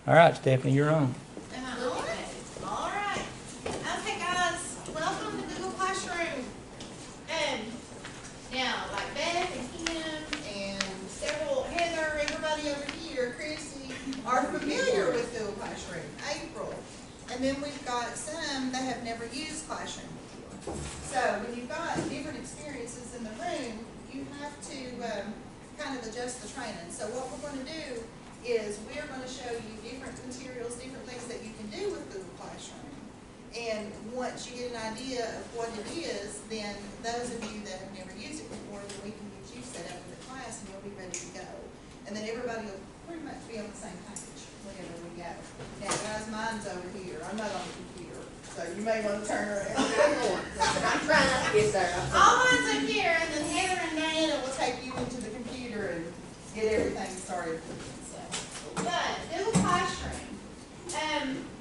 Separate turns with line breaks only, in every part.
All right, Stephanie, you're on.
Am I on? All right. Okay, guys, welcome to Google Classroom. Now, like Beth and Kim and several, Heather, everybody over here, Chrissy, are familiar with Google Classroom. April. And then we've got some that have never used Classroom before. So when you've got different experiences in the room, you have to kind of adjust the training. So what we're going to do is we are going to show you different materials, different things that you can do with Google Classroom. And once you get an idea of what it is, then those of you that have never used it before, then we can get you set up with the class and you'll be ready to go. And then everybody will pretty much be on the same page whenever we go. Now guys, mine's over here. I'm not on the computer, so you may want to turn around.
I'm trying not to get there.
All mine's up here, and then Heather and Diana will take you into the computer and get everything started. But Google Classroom,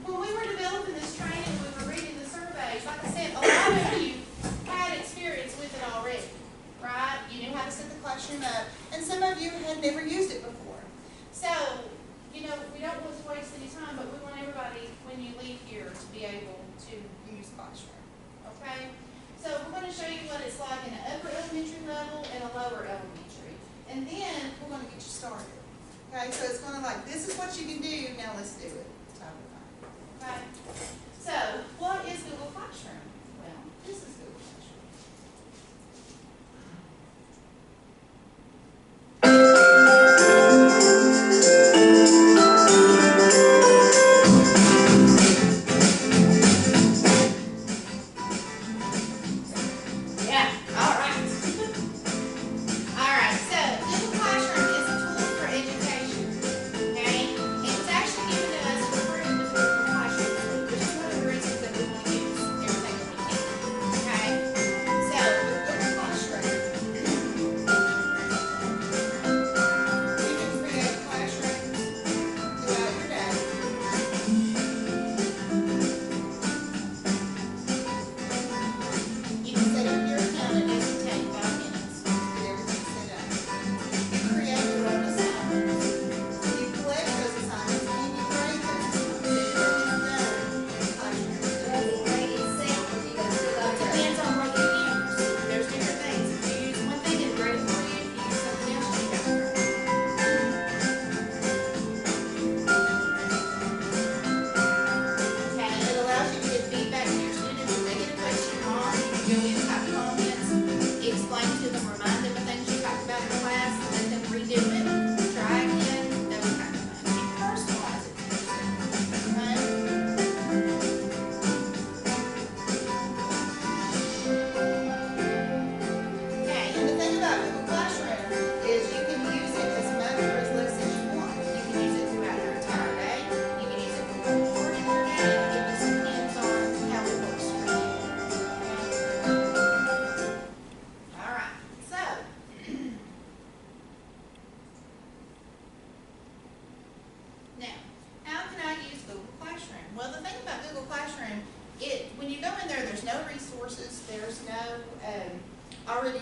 when we were developing this training, we were reading the surveys, like I said, a lot of you had experience with it already, right? You knew how to set the classroom up, and some of you had never used it before. So, you know, we don't want to waste any time, but we want everybody, when you leave here, to be able to use Classroom, okay? So we're going to show you what it's like in an upper elementary level and a lower elementary, and then we're going to get you started. Okay, so it's going to like, this is what you can do, now let's do it. Type of thing. Okay? So, what is Google Classroom? Well, this is Google Classroom. Yeah, all right. All right, so Google Classroom is a tool for education, okay? It was actually given to us for free with Google Classroom, which is one of the reasons that we want to use everything that we can, okay? So with Google Classroom, you can create classrooms throughout your day. You can set up your account, it doesn't take 5 minutes to get everything set up. You create your own assignments. You collect those assignments and you grade those assignments. Depends on what you use. There's different things. If you use one thing, it'll grade it for you. If you use something else, you got to grade it. Okay, it allows you to get feedback to your students. If they get a question wrong, you can go in, type comments, explain to them, remind them of things you talked about in class, let them redo it, try again, those kind of things. You personalize it to your students. Okay, and the thing about Google Classroom is you can use it as much or as less as you want. You can use it throughout your entire day. You can use it for one part of your day. It just depends on how it works for you. All right, so now, how can I use Google Classroom? Well, the thing about Google Classroom, when you go in there, there's no resources, there's no already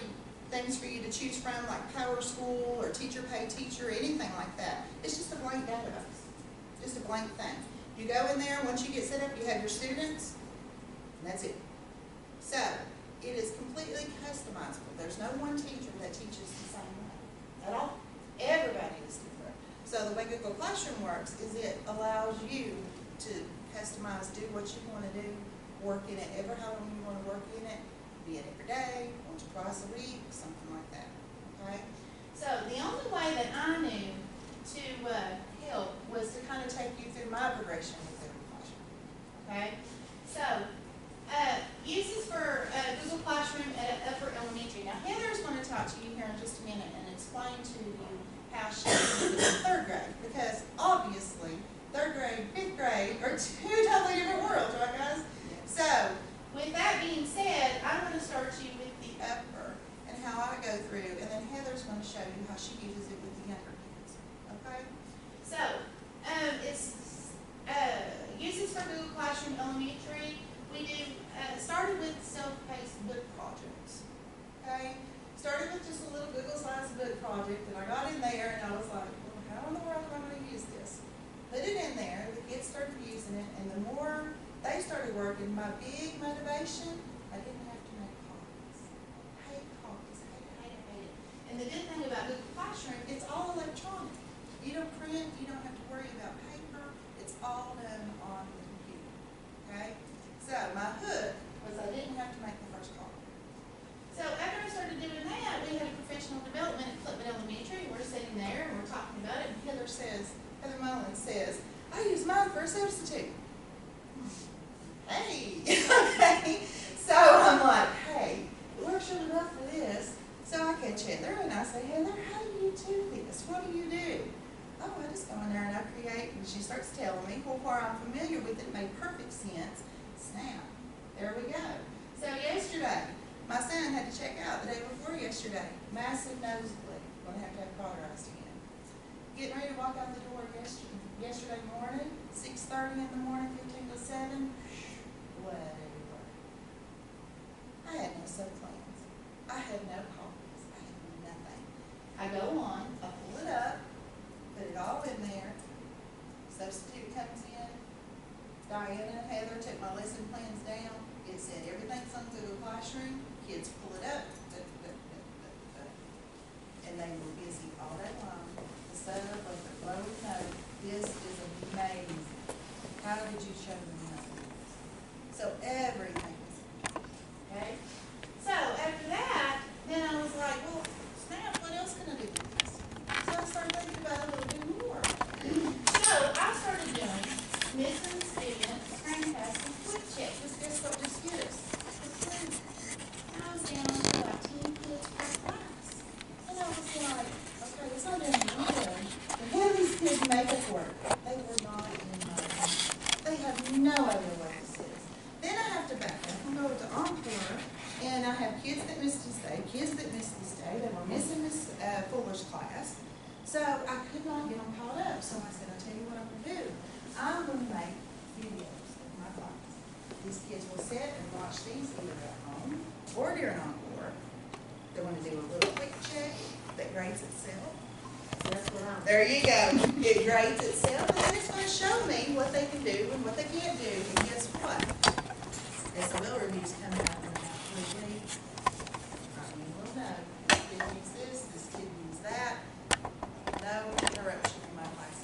things for you to choose from, like Power School or Teacher Pay Teacher, anything like that. It's just a blank database, just a blank thing. You go in there, once you get set up, you have your students, and that's it. So, it is completely customizable. There's no one teacher that teaches the same way at all. Everybody is different. So the way Google Classroom works is it allows you to customize, do what you want to do, work in it ever how long you want to work in it, be it every day, once or twice a week, something like that. Okay? So the only way that I knew to help was to kind of take you through my progression with Google Classroom. Okay? So, uses for Google Classroom at upper elementary. Now, Heather's going to talk to you here in just a minute and explain to you how she uses it in 3rd grade, because obviously 3rd grade, 5th grade are two totally different worlds, right guys? So, with that being said, I'm going to start you with the upper and how I go through, and then Heather's going to show you how she uses it with the younger kids. Okay? So, it's uses for Google Classroom Elementary. We do started with self-paced book projects. Okay? Started with just a little Google Slides book project, and I got in there and I was like, well, how in the world am I going to use this? Put it in there, library work, and my big motivation, I didn't have to make copies. Hate copies, hate it. And the good thing about Google Classroom, it's all electronic. You don't print, you don't have to worry about paper, it's all done on the computer, okay? So my hook was I didn't have to make the first copy. So after I started doing that, we had a professional development at Clipman Elementary, and we're sitting there and we're talking about it, and Heather Mullins says, I use mine for a substitute. Hey, okay. So I'm like, hey, we're sure enough for this. So I catch Heather and I say, Heather, how do you do this? What do you do? Oh, I just go in there and I create, and she starts telling me, well, where I'm familiar with it made perfect sense. Snap. There we go. So yesterday, my son had to check out the day before yesterday. Massive nosebleed. Going to have cauterized again. Getting ready to walk out the door yesterday morning, 6:30 in the morning, 15 to 7. Blood everywhere. I had no sub-plans. I had no copies. I had nothing. I go on, I pull it up, put it all in there. Substitute comes in. Diana and Heather took my lesson plans down. It said everything's on Google Classroom. Kids pull it up. And they were busy all day long. The setup of the low note. This is amazing. How did you show them that? So everything is okay. So after that, then I was like, well, snap, what else can I do with this? So I started thinking about it a little bit more. So I started doing missing student screencast and quick check. Guess what just did us? I was down to about 10 kids per class. And I was like, okay, it's not doing any good. But how do these kids make it work? They were not in my mind. They have no idea what this is. Then I have to back up and go to Encore, and I have kids that missed this day, kids that missed this day. They were missing Miss Fuller's class. So I could not get them caught up. So I said, I'll tell you what I'm going to do. I'm going to make videos of my class. These kids will sit and watch these either at home or during Encore. They want to do a little quick check that grades itself.
That's what I'm.
There you go. It grades itself, and then it's going to show me what they can do and what they can't do. And guess what? SOL reviews coming out in about 3 weeks. You will know. This kid needs this kid needs that. No interruption in my class.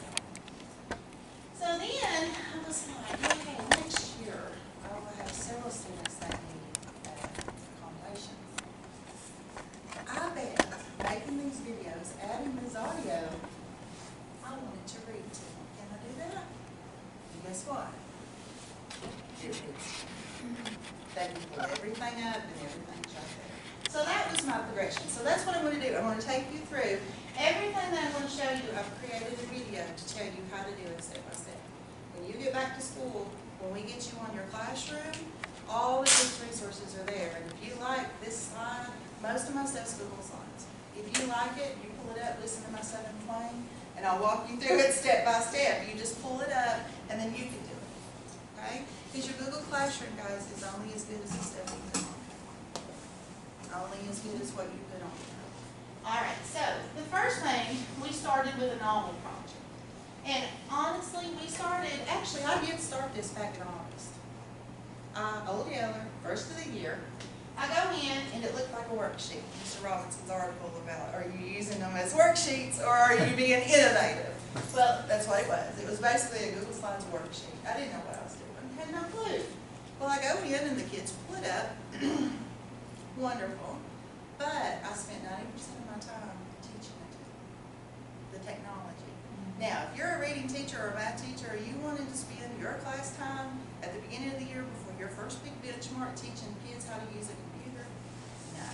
So then I was like, okay, next year I will have several students that need accommodations. I bet making these videos, adding this audio, I wanted to read to them. Can I do that? And guess what? It is. They can pull everything up and everything's right there. So that was my progression. So that's what I'm going to do. I'm going to take you through everything that I'm going to show you. I've created a video to tell you how to do it step by step. When you get back to school, when we get you on your classroom, all of these resources are there. And if you like this slide, most of my stuff's Google Slides. If you like it, you pull it up, listen to my Southern Twang, and I'll walk you through it step by step. You just pull it up, and then you can do it. Okay? Because your Google Classroom, guys, is only as good as the stuff you put on. Only as good as what you put on. Alright, so the first thing, we started with a novel project. And honestly, actually I did start this back in August. Old Yeller, first of the year. I go in and it looked like a worksheet. Mr. Robinson's article about, are you using them as worksheets or are you being innovative? Well, that's what it was. It was basically a Google Slides worksheet. I didn't know what I was doing. I had no clue. Well, I go in and the kids pull it up. Wonderful. But I spent 90% of my time teaching it, the technology. Now, if you're a reading teacher or a math teacher, or you wanted to spend your class time at the beginning of the year before your first big benchmark teaching kids how to use a computer, no.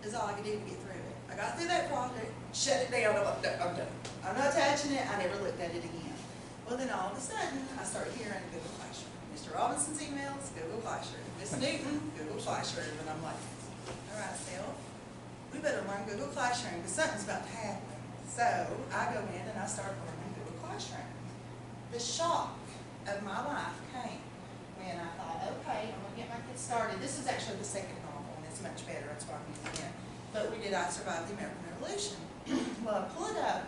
Is all I could do to get through it. I got through that project, shut it down, I'm like, no, I'm done. I'm not touching it, I never looked at it again. Well, then all of a sudden, I started hearing Google Classroom. Mr. Robinson's emails, Google Classroom. Miss Newton, Google Classroom. And I'm like, all right, Phil, we better learn Google Classroom because something's about to happen. So I go in and I start learning Google Classroom. The shock of my life came when I thought, okay, I'm going to get my kids started. This is actually the second novel, and it's much better. That's why I'm using it. But we did I Survived the American Revolution. Well, I pull it up,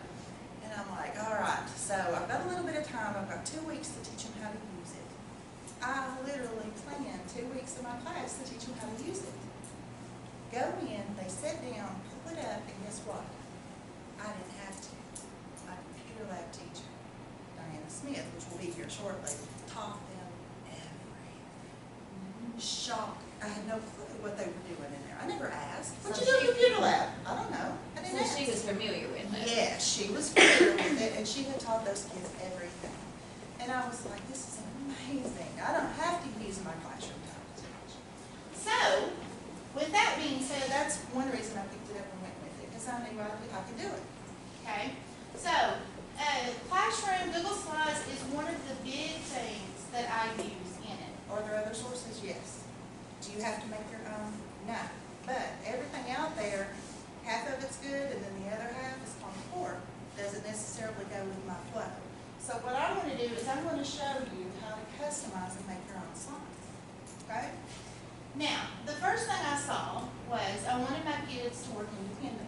and I'm like, all right, so I've got a little bit of time. I've got 2 weeks to teach them how to use it. I literally planned 2 weeks of my class to teach them how to use it. Go in, they sit down, pull it up, and guess what? I didn't have to. My computer lab teacher, Diana Smith, which will be here shortly, taught them everything. Shocked. I had no clue what they were doing in there. I never asked. What
So
you do in
she-
computer lab? I don't know. I didn't
So
ask.
she was familiar with it.
Yeah, she was familiar with it, and she had taught those kids everything. And I was like, this is amazing. I don't have to use my classroom time to teach. So, with that being said, that's one reason I picked it up and went with it, because I knew I could do it. Okay? So, Classroom, Google Slides is one of the big things that I use in it. Are there other sources? Yes. Do you have to make your own? No. But everything out there, half of it's good, and then the other half is on the floor. Doesn't necessarily go with my flow. So what I want to do is I'm going to show you how to customize and make your own slides. Okay? Now, the first thing I saw was I wanted my kids to work independently.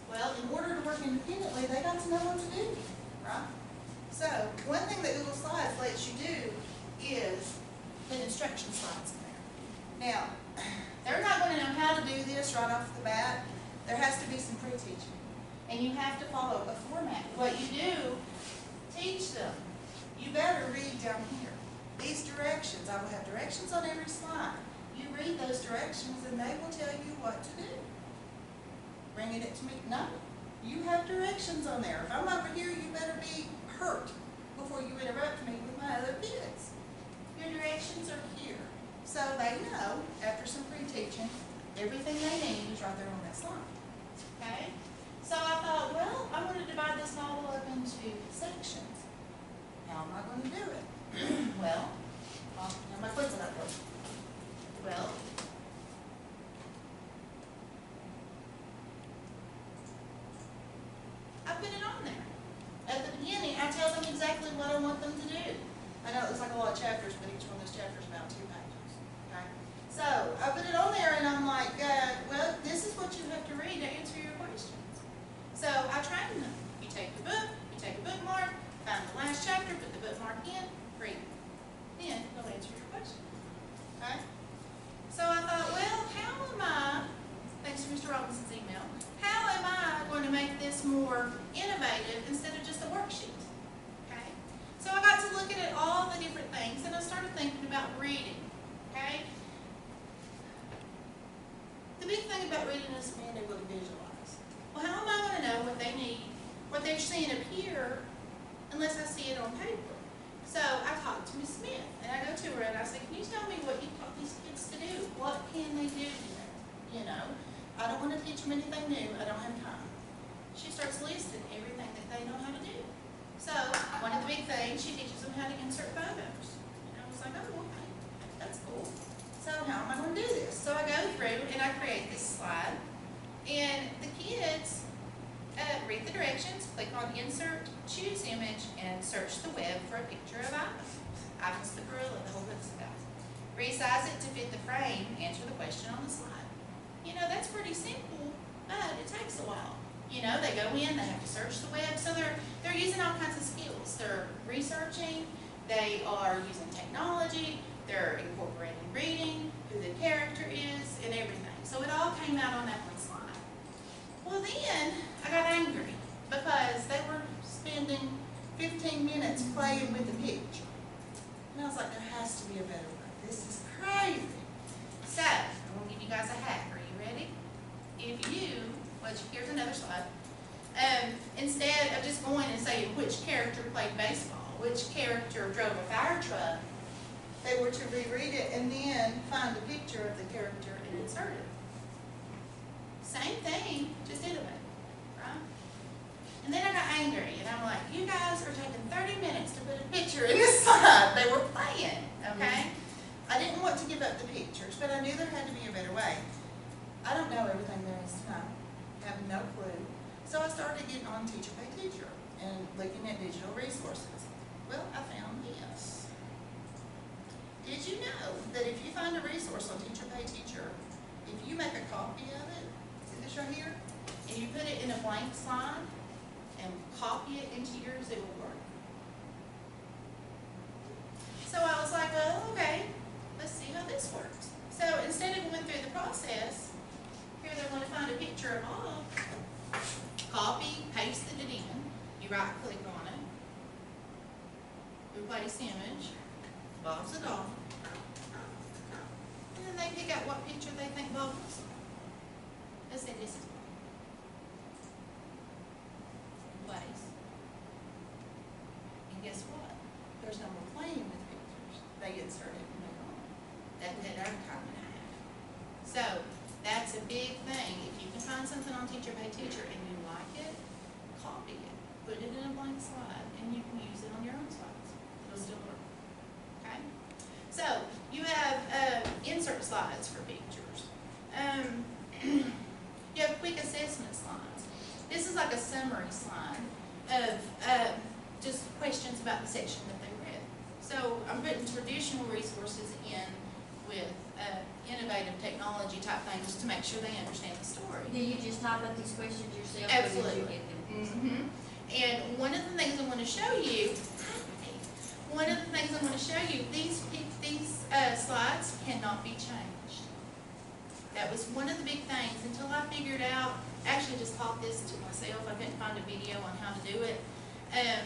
Well, in order to work independently, they got to know what to do, right? So, one thing that Google Slides lets you do is put instruction slides in there. Now, they're not going to know how to do this right off the bat. There has to be some pre-teaching. And you have to follow a format. What you do, teach them. You better read down here. These directions, I will have directions on every slide. You read those directions and they will tell you what to do. Bringing it to me, no. You have directions on there. If I'm over here, you better be hurt before you interrupt me with my other kids. Your directions are here. So they know, after some pre-teaching, everything they need is right there on that slide. Okay? So I thought, well, I'm going to divide this model up into sections. How am I going to do it? Well, now my quiz not working. Well, I put it on there. At the beginning, I tell them exactly what I want them to do. I know it looks like a lot of chapters, but each one of those chapters is about 2 pages. Okay? So I put it on there, and I'm like, well, this is what you have to read to answer your questions. So I train them. You take the book, you take a bookmark, find the last chapter, put the bookmark in, read it. Then they'll answer your question. Okay? So I thought, well, how am I, thanks to Mr. Robinson's email, how am I going to make this more innovative instead of just a worksheet? Okay? So I got to looking at all the different things, and I started thinking about reading. Okay? The big thing about reading is being able to visualize. Well, how am I going to know what they need, what they're seeing up here, unless I see it on paper? So I talked to Ms. Smith, and I go to her and I say, can you tell me what you taught these kids to do? What can they do here? You know, I don't want to teach them anything new. I don't have time. She starts listing everything that they know how to do. So one of the big things, she teaches them how to insert photos. And I was like, oh, okay, that's cool. So how am I going to do this? So I go through and I create this slide, and the kids read the directions, click on Insert, choose Image, and search the web for a picture of Ivan. Ivan's the gorilla, the whole good stuff. Resize it to fit the frame, answer the question on the slide. You know, that's pretty simple, but it takes a while. You know, they go in, they have to search the web, so they're using all kinds of skills. They're researching, they are using technology, they're incorporating reading, who the character is, and everything. So it all came out on that one slide. Well, then I got angry because they were spending 15 minutes playing with the picture. And I was like, there has to be a better way. This is crazy. So, I'm going to give you guys a hack. Are you ready? If you, here's another slide. Instead of just going and saying which character played baseball, which character drove a fire truck, they were to reread it and then find a picture of the character and insert it. Same thing, just innovate, right? And then I got angry, and I'm like, you guys are taking 30 minutes to put a picture in this slide. They were playing, okay? I didn't want to give up the pictures, but I knew there had to be a better way. I don't know everything there is to know. I have no clue. So I started getting on Teacher Pay Teacher and looking at digital resources. Well, I found this. Did you know that if you find a resource on Teacher Pay Teacher, if you make a copy of it, see this right here, and you put it in a blank slide and copy it into yours, it will work. So I was like, right click on it, replace image, bobs it off, and then they pick out what picture they think bobbles. They say this is place. And guess what? There's no more playing with pictures. They insert it and move on. That other time and a half. So that's a big thing. If you can find something on Teacher Pay Teacher and you like it, copy it, put it in a blank slide, and you can use it on your own slides. It'll still work. Okay? So you have insert slides for pictures. You have quick assessment slides. This is like a summary slide of just questions about the section that they read. So I'm putting traditional resources in with innovative technology type things to make sure they understand the story.
Do you just type up these questions yourself?
Absolutely.
Or did you get them?
And one of the things I want to show you, these slides cannot be changed. That was one of the big things until I figured out, actually just taught this to myself. I couldn't find a video on how to do it.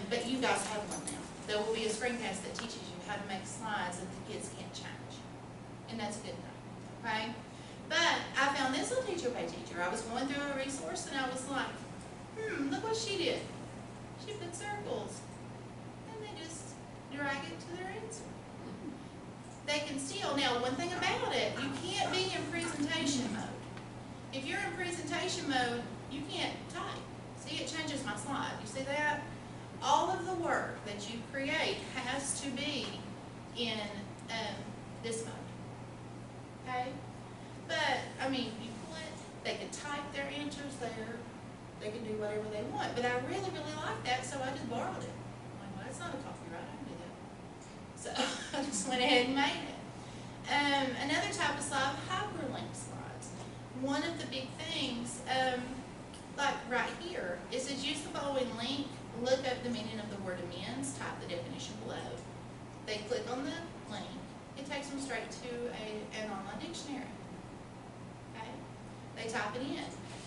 But you guys have one now. There will be a screencast that teaches you how to make slides that the kids can't change. And that's a good thing, okay? But I found this on Teacher Pay Teacher. I was going through a resource and I was like, look what she did. She put circles. And they just drag it to their answer. They can still, now one thing about it, you can't be in presentation mode. If you're in presentation mode, you can't type. See, it changes my slide. You see that? All of the work that you create has to be in this mode. Okay? But, I mean, you pull it, they can type their answers there, they can do whatever they want. But I really, really like that, so I just borrowed it. I'm like, well, that's not a copyright, I can do that. So I just went ahead and made it. Another type of slide, hyperlink slides. One of the big things, like right here, it says use the following link, look up the meaning of the word amends, type the definition below. They click on the link, it takes them straight to an online dictionary. Okay? They type it in,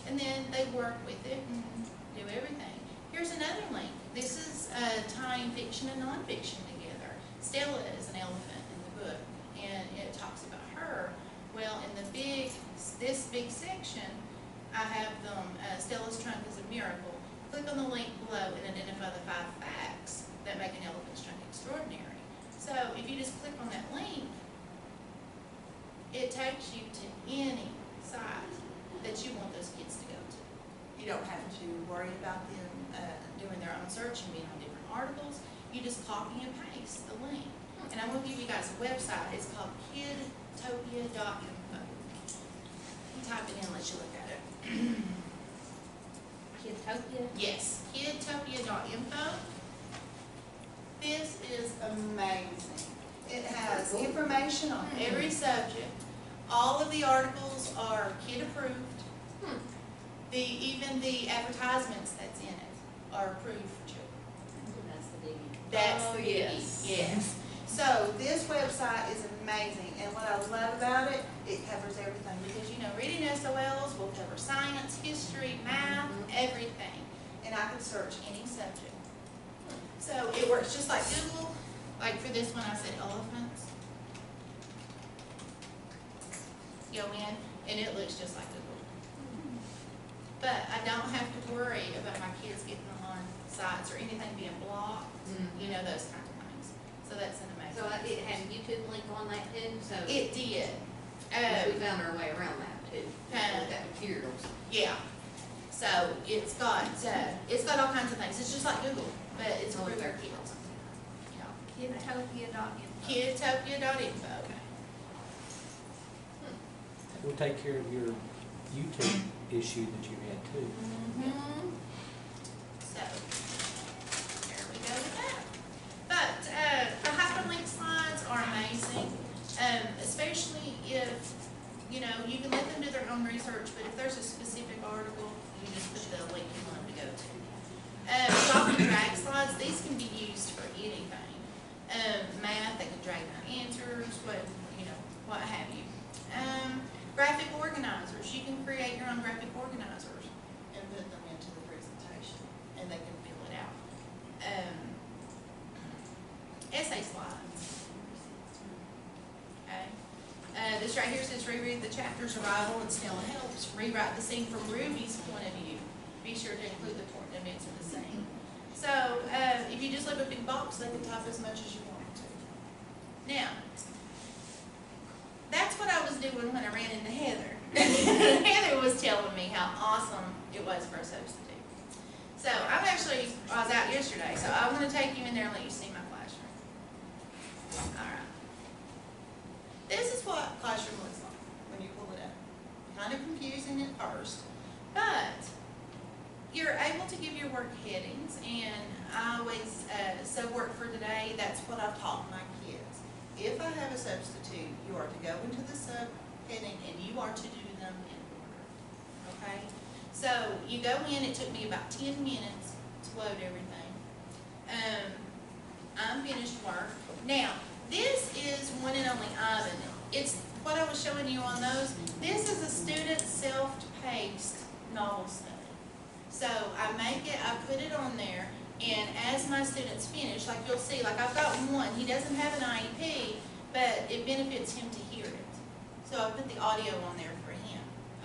and then they work with it and do everything. Here's another link. This is tying fiction and nonfiction together. Stella is an elephant in the book, and it talks about her. Well, in this big section, I have them, Stella's trunk is a miracle. Click on the link below and identify the 5 facts that make an elephant's trunk extraordinary. So if you just click on that link, it takes you to any site that you want those kids to go to. You don't have to worry about them doing their own search and being on different articles. You just copy and paste the link. And I'm going to give you guys a website. It's called kidtopia.info. You type it in and let you look at it.
Kidtopia?
Yes, kidtopia.info. This is amazing. It has information on every subject. All of the articles are kid approved. Even the advertisements that's in it are approved for children.
That's the biggie.
That's
Oh,
the biggie. Yes. So this website is amazing, and what I love about it, it covers everything, because reading SOLs will cover science, history, math, everything, and I can search any subject. So it works just like Google. Like for this one, I said elephants. Go in, and it looks just like Google. But I don't have to worry about my kids getting on sites or anything being blocked, those kind of things. So that's an amazing.
So it had a YouTube link on that too? So
It did.
we found our way around that too.
Kinda.
With that materials.
Yeah. So it's got all kinds of things. It's just like Google, but it's for their kids. Yeah.
Kidtopia.info.
Kidtopia.info.
We'll take care of your YouTube issue that you had too.
So there we go with that. But the hyperlink slides are amazing, especially if you can let them do their own research. But if there's a specific article, you just put the link you want them to go to. Drop and drag slides. These can be used for anything. Math, they can drag their answers, what have you. Graphic organizers. You can create your own graphic organizers and put them into the presentation, and they can fill it out. this right here says reread the chapter survival and still helps. Rewrite the scene from Ruby's point of view. Be sure to include the important events of the scene. So, if you just leave a big box, they can type as much as you want to. Now, that's what I was doing when I ran into Heather. Heather was telling me how awesome it was for a substitute. So, I was out yesterday, so I want to take you in there and let you see my classroom. Alright. This is what classroom looks like when you pull it up. Kind of confusing at first, but you're able to give your work headings, and I always, so work for today, that's what I've taught my kids. If I have a substitute, you are to go into the subheading and you are to do them in order, okay? So you go in, it took me about 10 minutes to load everything. I'm finished work. Now, this is one and only Ivan. It's what I was showing you on those. This is a student self-paced novel study. So I make it, I put it on there, and as my students finish, like you'll see, like I've got one, he doesn't have an IEP, but it benefits him to hear it. So I put the audio on there for him,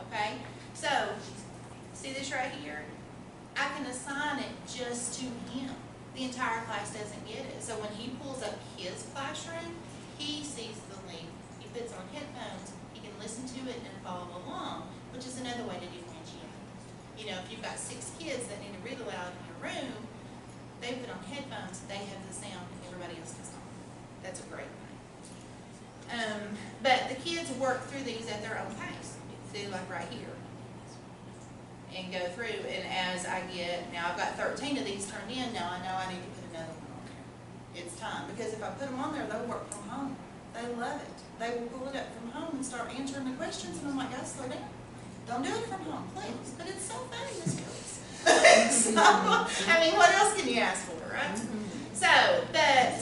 okay? So, see this right here? I can assign it just to him. The entire class doesn't get it. So when he pulls up his classroom, he sees the link. He puts on headphones, he can listen to it and follow along, which is another way to differentiate. You know, if you've got 6 kids that need to read aloud in your room, they put on headphones, they have the sound, and everybody else does not. That's a great thing. But the kids work through these at their own pace. See, like right here. And go through, and as I get, now I've got 13 of these turned in, now I know I need to put another one on there. It's time, because if I put them on there, they'll work from home. They love it. They will pull it up from home and start answering the questions, and I'm like, guys, slow down. Don't do it from home, please. But it's so funny, Miss Phillips. So, I mean, what else can you ask for, right? So, but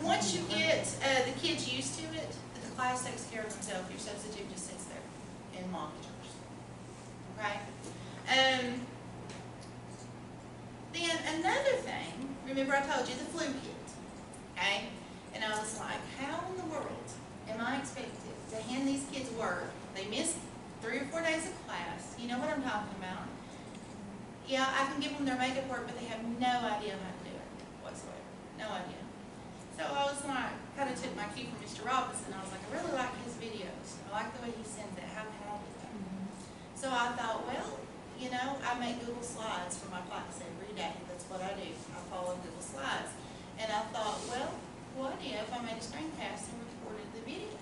once you get the kids used to it, the class takes care of themselves. Your substitute just sits there and monitors. Okay? Then another thing, remember I told you the flu kit, okay? And I was like, how in the world am I expected to hand these kids work? They missed 3 or 4 days of class. You know what I'm talking about. Yeah, I can give them their makeup work, but they have no idea how to do it whatsoever. No idea. So I was like, kind of took my cue from Mr. Robinson. I was like, I really like his videos. I like the way he sends it. How can I do that? So I thought, well, you know, I make Google Slides for my class every day. That's what I do. I follow Google Slides. And I thought, well, what if I made a screencast and recorded the video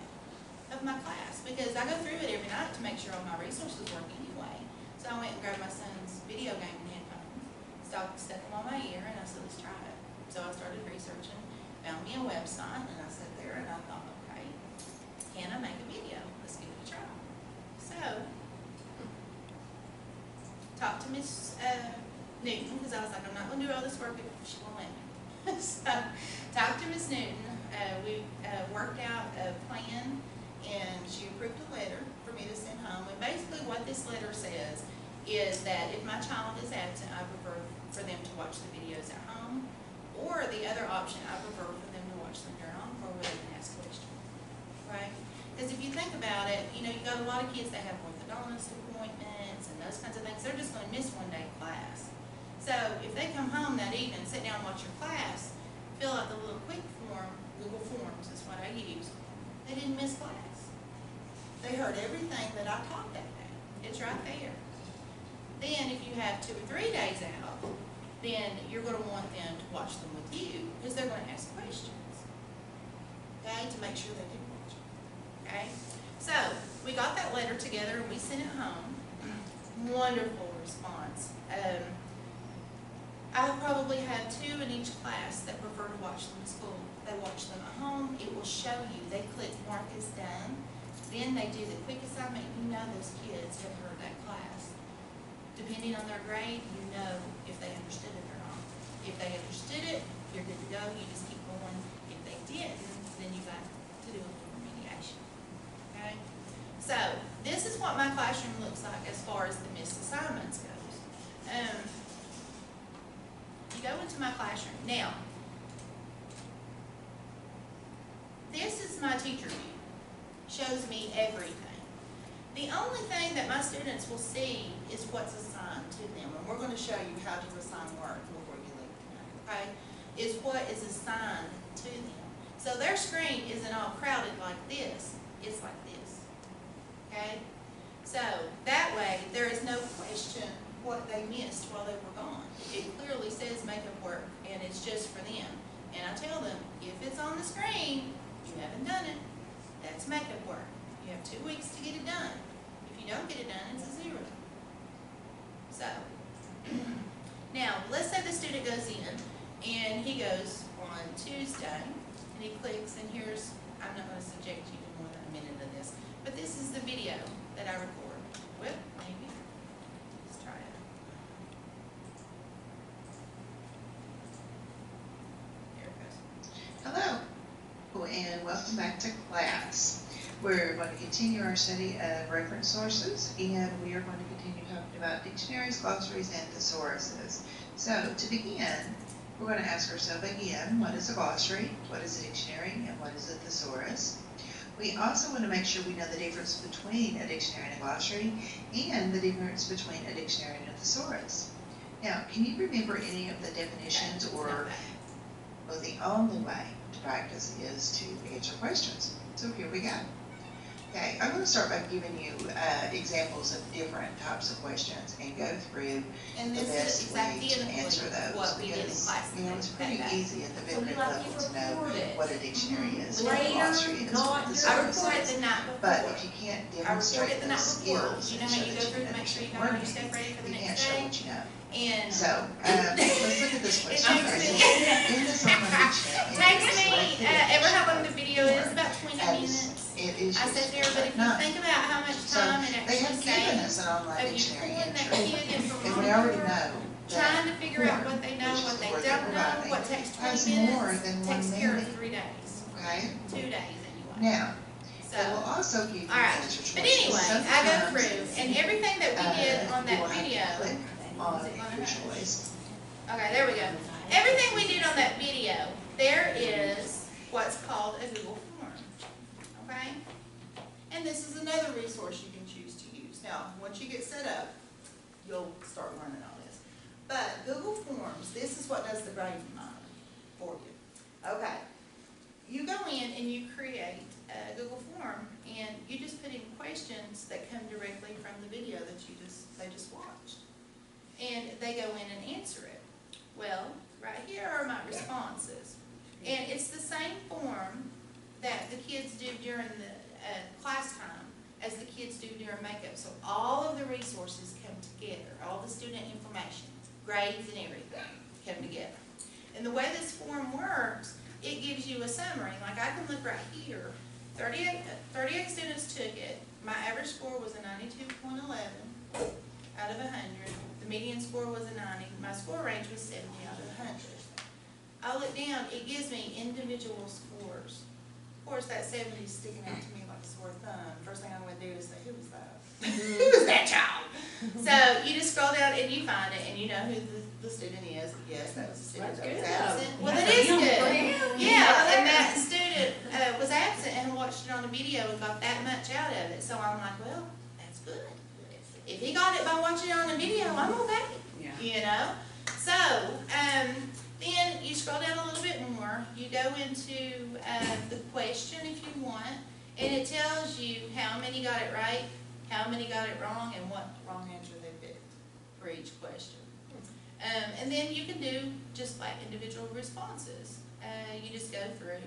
of my class? Because I go through it every night to make sure all my resources work anyway. So I went and grabbed my son's video game headphones, stuck them on my ear, and I said, let's try it. So I started researching, found me a website, and I sat there and I thought, okay, can I make a video? Let's give it a try. So, talked to Miss Newton, because I was like, I'm not going to do all this work if she won't let me. So, talked to Miss Newton. We worked out a plan, and she approved a letter for me to send home. And basically what this letter says is that if my child is absent, I prefer for them to watch the videos at home. Or the other option, I prefer for them to watch them during on-call where they can ask questions. Right? Because if you think about it, you know, you got a lot of kids that have orthodontist appointments and those kinds of things. They're just going to miss one day of class. So if they come home that evening, sit down and watch your class, fill out the little quick form, Google Forms is what I use, they didn't miss class. They heard everything that I taught that day. It's right there. Then if you have 2 or 3 days out, then you're going to want them to watch them with you because they're going to ask questions. Okay, to make sure they do watch it. Okay, so we got that letter together and we sent it home. Wonderful response. I probably had 2 in each class that prefer to watch them in school. They watch them at home. It will show you. They click mark as done. Then they do the quick assignment. You know those kids have heard that class. Depending on their grade, you know if they understood it or not. If they understood it, you're good to go. You just keep going. If they didn't, then you got to do a little remediation. Okay? So, this is what my classroom looks like as far as the missed assignments goes. You go into my classroom. Now, this is my teacher view. shows me everything. The only thing that my students will see is what's assigned to them, and we're going to show you how to assign work before you leave tonight, okay? Is what is assigned to them. So their screen isn't all crowded like this, it's like this, okay? So that way, there is no question what they missed while they were gone. It clearly says makeup work, and it's just for them. And I tell them, if it's on the screen, you haven't done it, that's makeup work. You have 2 weeks to get it done. If you don't get it done, it's a 0. So, now, let's say the student goes in, and he goes on Tuesday, and he clicks, and here's, I'm not going to subject you to more than a minute of this, but this is the video that I record. Well, maybe. Let's try it. There it goes.
Hello, and welcome back to class. We're going to continue our study of reference sources, and we are going to continue talking about dictionaries, glossaries, and thesauruses. So, to begin, we're going to ask ourselves again, what is a glossary, what is a dictionary, and what is a thesaurus? We also want to make sure we know the difference between a dictionary and a glossary, and the difference between a dictionary and a thesaurus. Now, can you remember any of the definitions, or well, the only way to practice is to answer questions? So here we go. Okay, I'm going to start by giving you examples of different types of questions and go through
And
the
this
best
is
way to
exactly
answer those,
what we did in
because
class.
it's pretty
that day.
easy at the
So
fifth grade
like
level
you
to know
record it.
what a dictionary is, what a
Later,
glossary is,
not
what a
during-
I
thesaurus
recorded
is.
the night before.
But if you can't
I
demonstrate
recorded the night
those
before.
skills
You
and
know how
show
you
that
go
you
through to
know
make
that
sure you
you're
got all your
learning,
stuff ready for the
you can't
next
show
day?
what you know.
And
So, let's look at this question.
takes me-
In this online dictionary,
takes me,
selected
ever how long the video is?
form
About 20
as
minutes.
it is
I said there,
used
but
at
if you
night.
think about how much
So
time it
they
actually
have given
saves
us an online
of you
dictionary
pulling that
entry,
kid in from
and we already
homework,
know
trying to
that
figure out what they know,
which is
what
the
they
word
don't
that we're
know,
writing,
what takes 20
has
minutes,
more than 1
takes care of
minute.
3 days,
Okay.
2 days anyway.
Now,
So,
it will also give you
all right.
answer choices.
But anyway, I go
Sometimes,
through, and everything that we did on
you
that
will have to
video.
click on
Is it gonna
your
happen?
choice.
Okay, there we go. Everything we did on that video, there is what's called a Google form, okay? And this is another resource you can choose to use. Now, once you get set up, you'll start learning all this. But Google Forms, this is what does the grading model for you. Okay, you go in and you create a Google form, and you just put in questions that come directly from the video that they just watched. And they go in and answer it. Well, right here are my responses. And it's the same form that the kids do during the class time as the kids do during makeup. So all of the resources come together, all the student information, grades and everything come together. And the way this form works, it gives you a summary. Like I can look right here, 38 students took it. My average score was a 92.11 out of 100. The median score was a 90. My score range was 70 out of 100. I look down, it gives me individual scores. Of course, that 70 is sticking out to me like a sore thumb. First thing I'm going to do is say, who was that? Who was that child? So you just scroll down and you find it, and you know who the student is. Yes, that was the student that was absent. Well, that is good. Yeah, and that student was absent and watched it on a video and got that much out of it. So I'm like, well, that's good. If he got it by watching it on a video, I'm okay.
Yeah.
You know? So, then you scroll down a little bit more. You go into the question if you want, and it tells you how many got it right, how many got it wrong, and what wrong answer they picked for each question. And then you can do just like individual responses. You just go through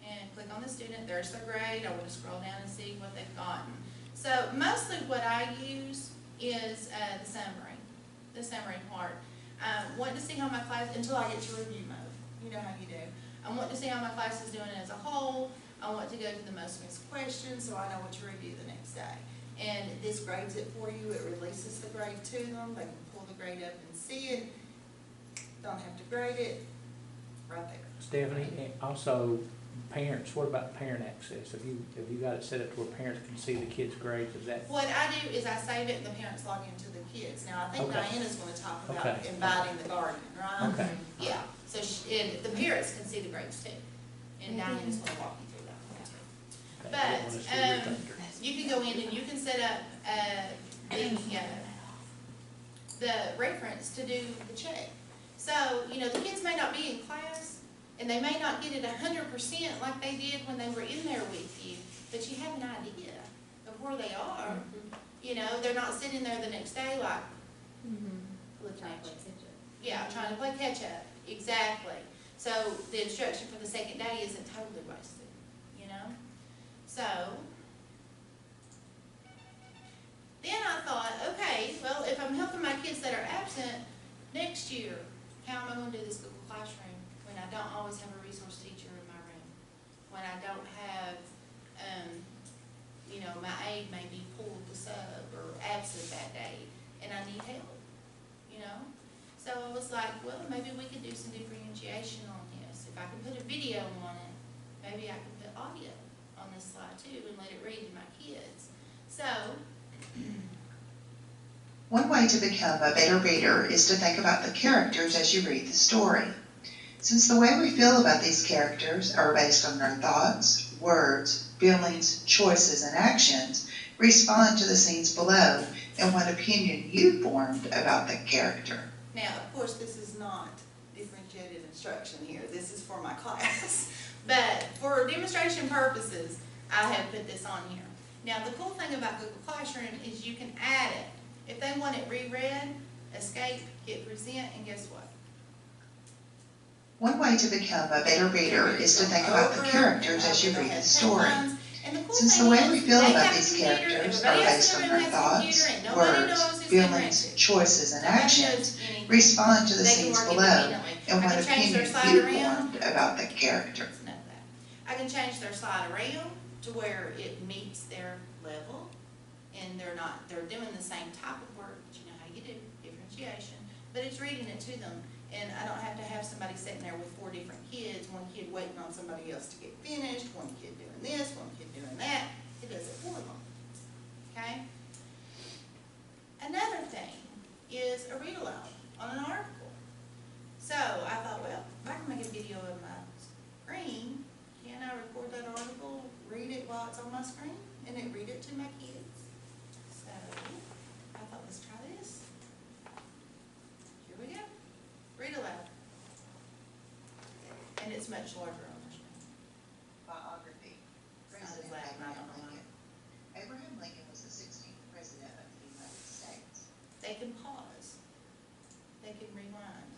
and click on the student. There's their grade. I want to scroll down and see what they've gotten. So mostly what I use is the summary part. I want to see how my class, until I get to review mode. You know how you do. I want to see how my class is doing as a whole. I want to go to the most missed questions so I know what to review the next day. And this grades it for you. It releases the grade to them. They can pull the grade up and see it. Don't have to grade it. Right there.
Stephanie, and also parents, what about parent access? Have you got it set up to where parents can see the kids' grades? Is that?
What I do is I save it and the parents log into the kids. Now, I think
Okay.
Diana's going to talk about
Okay.
inviting the guardian, right?
Okay.
Yeah, so and the parents can see the grades too. And Diana's going to walk you through that one too.
I don't want us to rethink her.
You can go in and you can set up, the reference to do the check. So, you know, the kids may not be in class, and they may not get it 100% like they did when they were in there with you, but you have an idea of where they are. You know, they're not sitting there the next day like, looking at you. Yeah, trying to play catch up, exactly. So the instruction for the second day isn't totally wasted, you know? So, then I thought, okay, well, if I'm helping my kids that are absent, next year, how am I gonna do this Google Classroom when I don't always have a resource teacher in my room? When I don't have, you know, my aide may be pulled to sub or absent that day, and I need help, you know? So I was like, well, maybe we could do some differentiation on this. If I can put a video on it, maybe I can put audio on this slide too and let it read to my kids. So,
One way to become a better reader is to think about the characters as you read the story. Since the way we feel about these characters are based on our thoughts, words, feelings, choices, and actions, respond to the scenes below and what opinion you formed about the character.
now,
Of course, this is not differentiated instruction here. This is for my class.
but for demonstration purposes, I have put this on here. Now, the cool thing about Google Classroom is you can add it. If they want it reread, escape, hit present, and guess what?
One way to become a better reader is to think about the characters as you read the story. Since the way we feel about these characters are based on our thoughts, words, feelings, choices, and actions, respond to the scenes below and what opinion you formed about the character.
None of that. I can change their slide around to where it meets their level, and they're doing the same type of work, but you know how you do, differentiation, but it's reading it to them, and I don't have to have somebody sitting there with 4 different kids, one kid waiting on somebody else to get finished, one kid doing this, one kid doing that. It does it for them, okay? Another thing is a read aloud on an article. So I thought, well, if I can make a video of my screen, can I record that article, read it while it's on my screen, and then read it to my kids? So I thought, let's try this. Here we go. Read aloud. And it's much larger on the screen.
Biography. President Abraham Lincoln. Abraham Lincoln was the 16th president of the United States.
They can pause. They can rewind.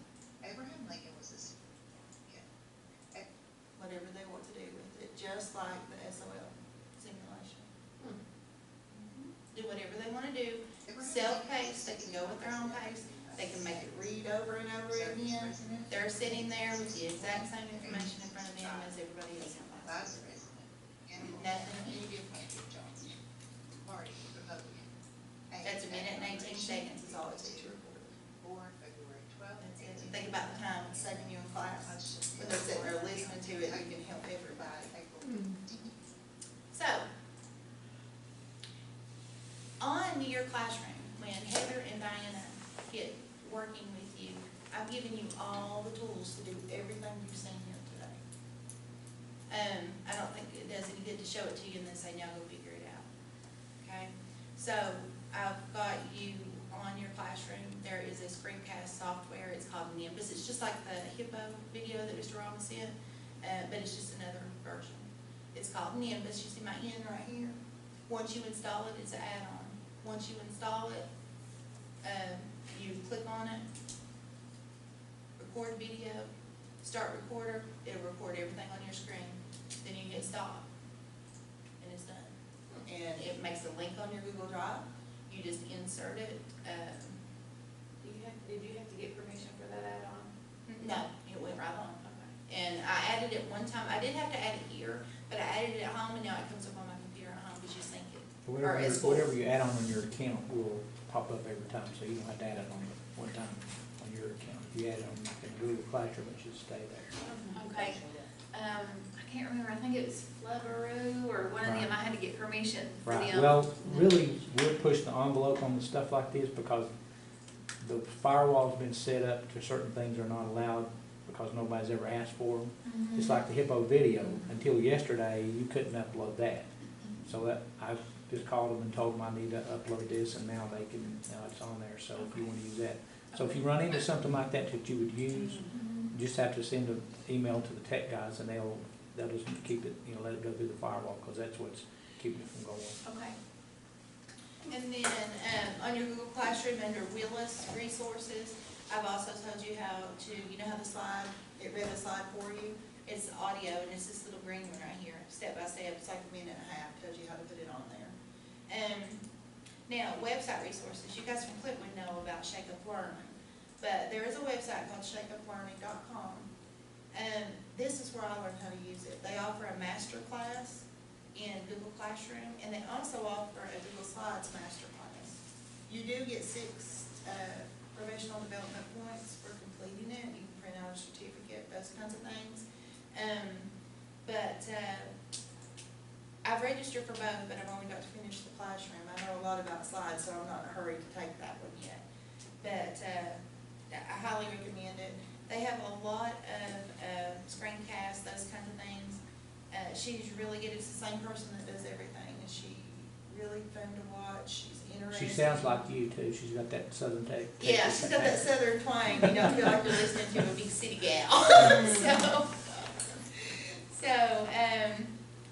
Abraham Lincoln was the
Whatever they want to do with it, just like the SOL.
Simulation.
Hmm.
Do whatever they want to do.
Abraham
Self-paced, they
Lincoln
can go at their own pace. They can make it read over and over again. They're sitting there with the exact same information in front of them as everybody else in class.
Vice President.
Nothing any different.
Party, Republican.
That's 1 minute and 18 seconds is all it takes to record.
Born February 12th.
That's it. And think about the time it's saving you in class. When they're sitting there listening to it, you can help everybody. So, on your classroom, when Heather and Diana get working with you, I've given you all the tools to do everything you've seen here today. I don't think it does any good to show it to you and then say, now go figure it out. Okay? So, I've got you on your classroom, there is a screencast software, it's called Nimbus. It's just like the Hippo video that Mr. Rama sent, but it's just another version. It's called Nimbus. You see my N right here? Once you install it, it's an add-on. Once you install it, you click on it, record video, start recorder, it'll record everything on your screen. Then you hit stop, and it's done. And it makes a link on your Google Drive. You just insert it.
Did you have to get permission for that add-on?
No, it went right on.
Okay.
And I added it one time. I didn't have to add it here, but I added it at home, and now it comes up on my computer at home because you sync it. Or it's full.
Whatever you add on your account will pop up every time, so you don't have to add it on one time on your account. If you add it on in Google Classroom, it should stay there.
Okay. I can't remember, I think it was Flubberoo or one of them, I had to get permission for
Right,
them.
well, really, we're pushing the envelope on the stuff like this because the firewall's been set up to certain things are not allowed because nobody's ever asked for them.
Mhm.
It's like the Hippo video, until yesterday, you couldn't upload that. So that, I just called them and told them I need to upload this, and now they can, now it's on there, so if you wanna use that. So if you run into something like that that you would use, you just have to send an email to the tech guys, and they'll just keep it, you know, let it go through the firewall, cause that's what's keeping it from going.
Okay. And then, on your Google Classroom, under Willis Resources, I've also told you how to, you know how the slide, it read a slide for you? It's audio, and it's this little green one right here, step by step, it's like a minute and a half, tells you how to put it on there. Now, website resources, you guys from Clipwood know about Shake Up Learning, but there is a website called shakeuplearning.com. This is where I learned how to use it. They offer a master class in Google Classroom, and they also offer a Google Slides master class. You do get 6 professional development points for completing it. You can print out a certificate, those kinds of things. I've registered for both, but I've only got to finish the classroom. I know a lot about slides, so I'm not in a hurry to take that one yet. But I highly recommend it. They have a lot of screencasts, those kinds of things. She's really good. It's the same person that does everything, and she really fun to watch. She's interesting.
She sounds like you too, she's got that southern take.
Yeah, she's got that southern twang. You don't feel like you're listening to a big city gal.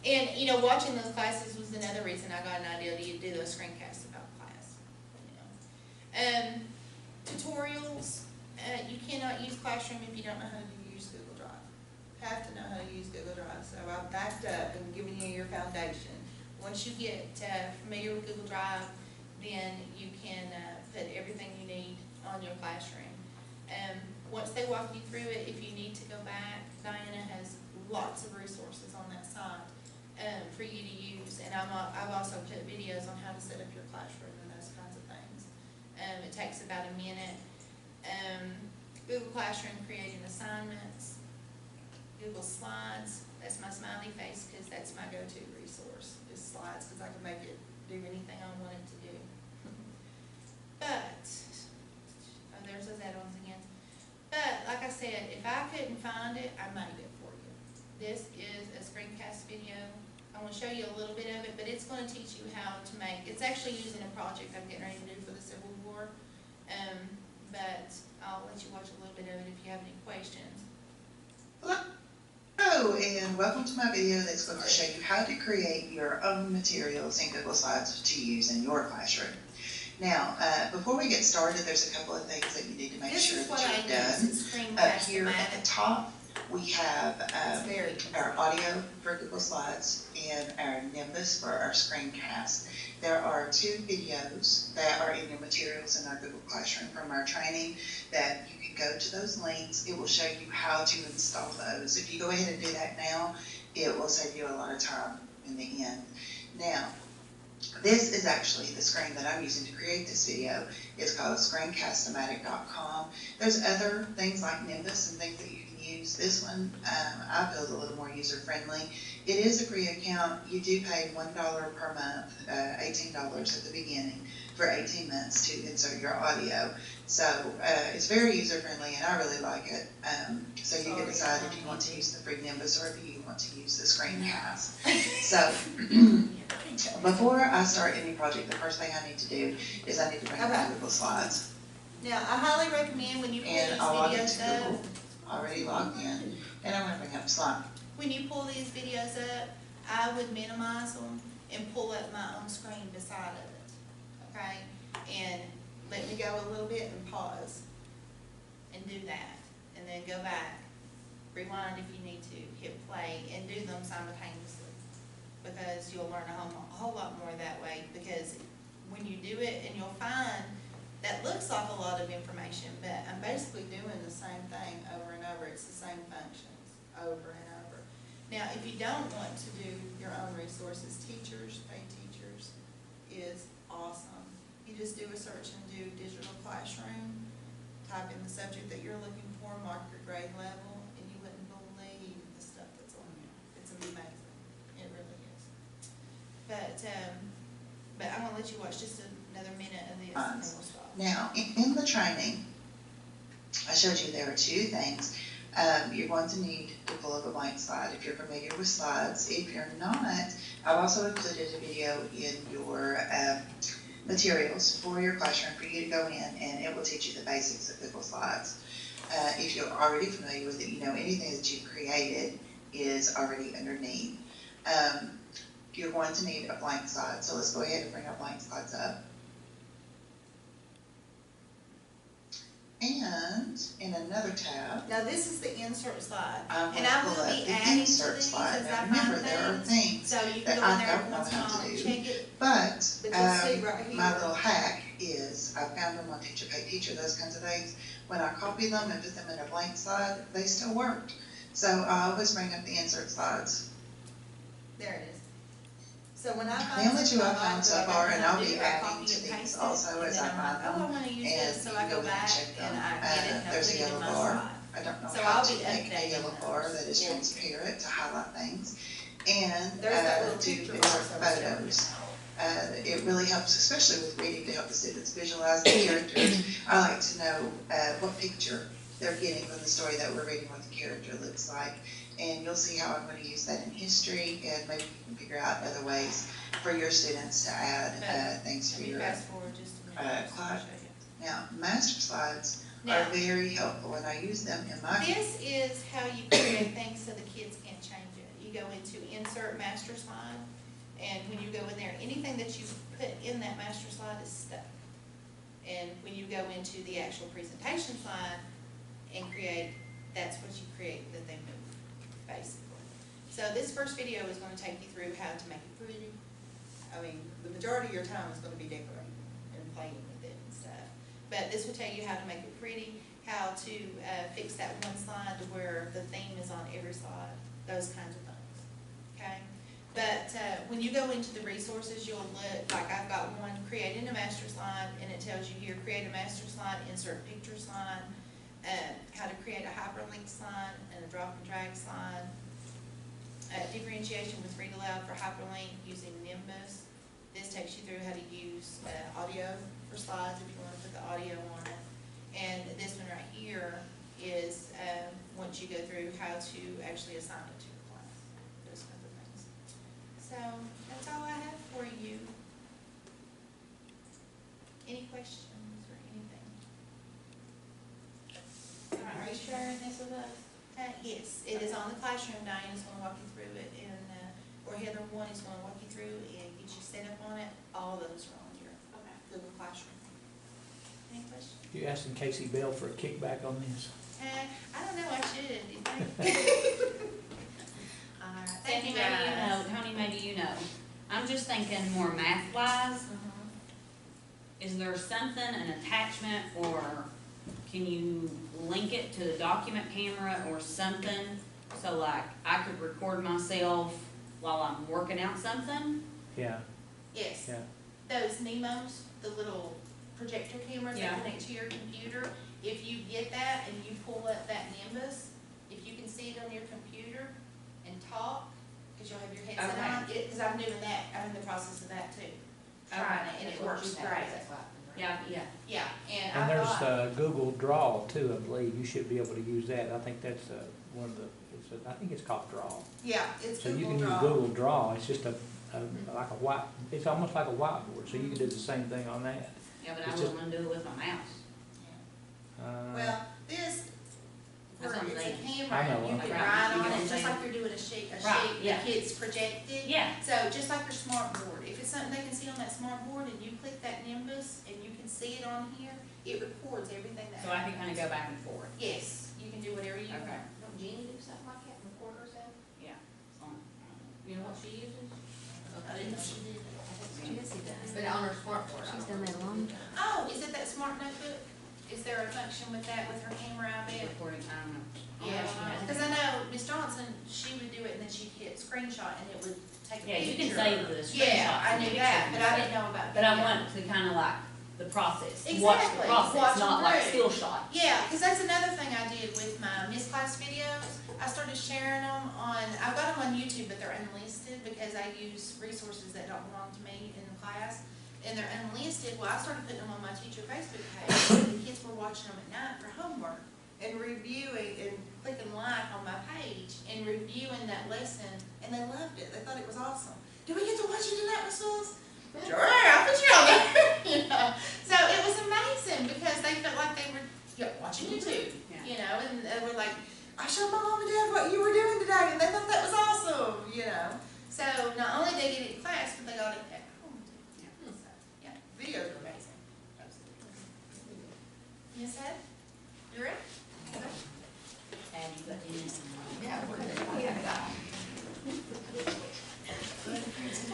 And you know, watching those classes was another reason I got an idea to do those screencasts about class. You know, tutorials. You cannot use Classroom if you don't know how to use Google Drive. Have to know how to use Google Drive. So I've backed up and given you your foundation. Once you get familiar with Google Drive, then you can put everything you need on your Classroom. Once they walk you through it, if you need to go back, Diana has lots of resources on that site for you to use. And I've also put videos on how to set up your Classroom and those kinds of things. It takes about a minute. Google Classroom, creating assignments. Google Slides, that's my smiley face because that's my go-to resource, is slides, because I can make it do anything I want it to do. But, there's those add-ons again. But, like I said, if I couldn't find it, I made it for you. This is a screencast video. I'm going to show you a little bit of it, but it's going to teach you how to make, it's actually using a project I'm getting ready to do for the Civil War. But I'll let you watch a little bit of it if you have any questions.
Hello, and welcome to my video that's going to show you how to create your own materials in Google Slides to use in your classroom. Now, before we get started, there's a couple of things that you need to make sure that you've done. Up here at the top, we have our audio for Google Slides and our Nimbus for our screencast. There are 2 videos that are in your materials in our Google Classroom from our training that you can go to those links. It will show you how to install those. If you go ahead and do that now, it will save you a lot of time in the end. Now, this is actually the screen that I'm using to create this video. It's called screencast-o-matic.com. There's other things like Nimbus and things that you can use. This one, I feel is a little more user-friendly. It is a free account. You do pay $1 per month, $18 at the beginning for 18 months to insert your audio. So it's very user-friendly, and I really like it. So you can decide if you want to use the free Nimbus or if you want to use the screencast. So before I start any project, the first thing I need to do is I need to bring up Google Slides.
Now, I highly recommend when you pull these videos up.
Already logged in, and I'm going to bring up Slide.
When you pull these videos up, I would minimize them and pull up my own screen beside of it, okay? And let me go a little bit and pause and do that, and then go back, rewind if you need to, hit play, and do them simultaneously, because you'll learn a whole lot more that way. Because when you do it, and you'll find that looks like a lot of information, but I'm basically doing the same thing over and over. It's the same functions over and over. Now, if you don't want to do your own resources, paid teachers is awesome. You just do a search and do digital classroom, type in the subject that you're looking for, mark your grade level, and you wouldn't believe the stuff that's on there. It's amazing. It really is. But I'm going to let you watch just another minute of this, and then we'll stop.
Now, in the training, I showed you there are 2 things. You're going to need to pull up a blank slide if you're familiar with slides. If you're not, I've also included a video in your materials for your classroom for you to go in, and it will teach you the basics of Google Slides. If you're already familiar with it, you know anything that you've created is already underneath. You're going to need a blank slide, so let's go ahead and bring our blank slides up. And in another tab,
Now, this is the insert slide,
I'm
and
going to
I
pull
will
up
be
the
adding to
insert
these
slide.
as I
Now
find
remember, there are
things.
things
So you
that
can go in
I
there
don't know
once in a
how
while
to
and
do.
check it.
But
But you'll see right here.
my little hack is I found them on Teacher Pay Teacher, those kinds of things. When I copy them and put them in a blank slide, they still worked. So I always bring up the insert slides.
There it is. So when I
The
find
only two
something
I
I like
found
that
so
I
far,
don't
and
know how
I'll
to
be
do, I
adding
copy
to
and
these
paste it,
also
and
as
then
I
I'm like,
find
oh, I
them.
wanna use
And
this, so
you
I
can
go
go in and
back
check them.
and I get it and I
There's
put
a
it in
yellow
my
bar.
slide.
I don't know
So
how
I'll
to
be
make a
updating
yellow bar
those.
that is
Yeah.
transparent to highlight things. And
There's that little
to
picture
insert
box I was showing you.
photos. It really helps, especially with reading, to help the students visualize the characters. I like to know what picture they're getting from the story that we're reading, what the character looks like. And you'll see how I'm going to use that in history, and maybe you can figure out other ways for your students to add things for
Let me
your
fast forward just a minute. just to
class.
show you.
Now, master slides
Now,
are very helpful, and I use them in my.
this is how you create things so the kids can't change it. You go into insert master slide, and when you go in there, anything that you put in that master slide is stuck. And when you go into the actual presentation slide and create, that's what you create that they move, basically. So this first video is gonna take you through how to make it pretty. I mean, the majority of your time is gonna be decorating and playing with it and stuff. But this will tell you how to make it pretty, how to fix that one slide to where the theme is on every slide, those kinds of things, okay? But when you go into the resources, you'll look, like I've got one, creating a master slide, and it tells you here, create a master slide, insert picture slide, how to create a hyperlink slide and a drop and drag slide, differentiation with read aloud for hyperlink using Nimbus. This takes you through how to use audio for slides if you want to put the audio on it. And this one right here is once you go through how to actually assign it to your class, those kinds of things. So that's all I have for you. Any questions or anything? Are you sharing this with us? Yes, it is on the classroom. Diana's gonna walk you through it, and, or Heather one is gonna walk you through and get you set up on it. All those are on your Google Classroom. Any questions?
You asking Casey Bell for a kickback on this?
I don't know, I should, do you think? All right, thank you
Maybe you
guys.
know, Tony, maybe you know. I'm just thinking more math-wise. Is there something, an attachment, or can you link it to the document camera or something? So like, I could record myself while I'm working out something?
Yeah,
Yes,
yeah.
those Nemos, the little projector cameras
Yeah.
that connect to your computer, if you get that and you pull up that Nimbus, if you can see it on your computer and talk, because you'll have your headset
Okay.
on, because I'm doing that, I'm in the process of that too. Trying it, and it works great.
Yeah, yeah.
Yeah, and
And
I
there's
thought,
Google Draw too, I believe. You should be able to use that. I think that's one of the, I think it's called Draw.
yeah, it's
So you
Google
can use
Draw.
Google Draw. It's just like a white, it's almost like a whiteboard, so you can do the same thing on that.
Yeah, but I
It's
wouldn't
just-
wanna do it with my mouse.
Well, this,
That's what I'm
it's a
thinking.
camera,
I know,
you
right.
can
Right,
write
you
on
can
it, just
say-
like you're doing a sheet,
Right,
the
yeah.
kid's projected.
Yeah,
So just like your smart board, if it's something they can see on that smart board and you click that Nimbus and you can see it on here, it records everything that
so I can
happens.
kinda go back and forth.
Yes, you can do whatever you
Okay.
want. Don't Jeannie do something like that, record herself?
Yeah. So,
You know what she uses? I didn't know she did.
But on her smartboard. She's done that a long time.
Oh, is it that smart notebook? Is there a function with that, with her camera, I bet?
recording, I don't know.
Yeah,
Yeah.
because I know Miss Johnson, she would do it and then she'd hit screenshot and it would take a
Yeah,
picture.
you can save the screenshots.
Yeah, I
and
knew
pictures
that,
and
but I
stuff.
didn't know about.
But I
video.
want to kinda like the process, watch the
Exactly, watch
process,
them
not like
through.
still shot.
Yeah, because that's another thing I did with my Miss Class videos. I started sharing them on, I've got them on YouTube, but they're unlisted because I use resources that don't belong to me in the class. And they're unlisted. Well, I started putting them on my teacher Facebook page. And the kids were watching them at night for homework and reviewing and clicking like on my page and reviewing that lesson, and they loved it. They thought it was awesome. Do we get to watch you tonight, Miss Wills? Sure, I'll put you on there. You know? So it was amazing because they felt like they were watching YouTube, you know, and they were like, I showed my mom and dad what you were doing today, and they thought that was awesome, you know. So not only they get it in class, but they got it at home. So, yeah, videos are amazing. Yes, Ed? You ready?
And you got this.
Yeah, we're good.
Yeah.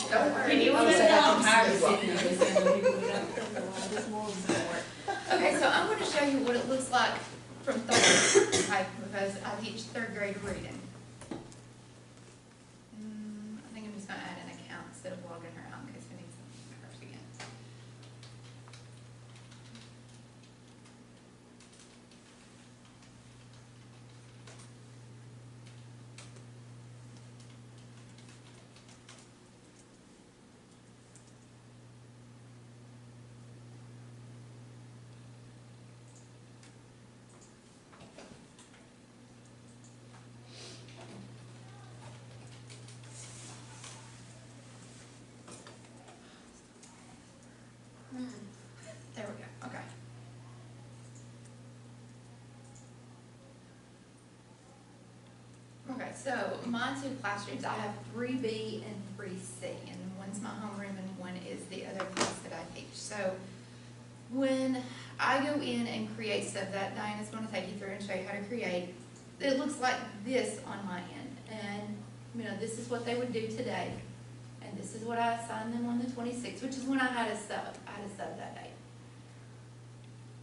Don't worry.
Can you I'm tired of sitting there listening to
Okay, so I'm gonna show you what it looks like from third, okay, because I teach third grade reading. I think I'm just gonna add an account instead of logging her out in case we need some hers again. There we go, okay. Okay, so my two classrooms, I have 3B and 3C, and one's my homeroom and one is the other class that I teach. So when I go in and create stuff that Diana's gonna take you through and show you how to create, it looks like this on my end. And, you know, this is what they would do today. And this is what I assigned them on the 26th, which is when I had a sub. I had a sub that day.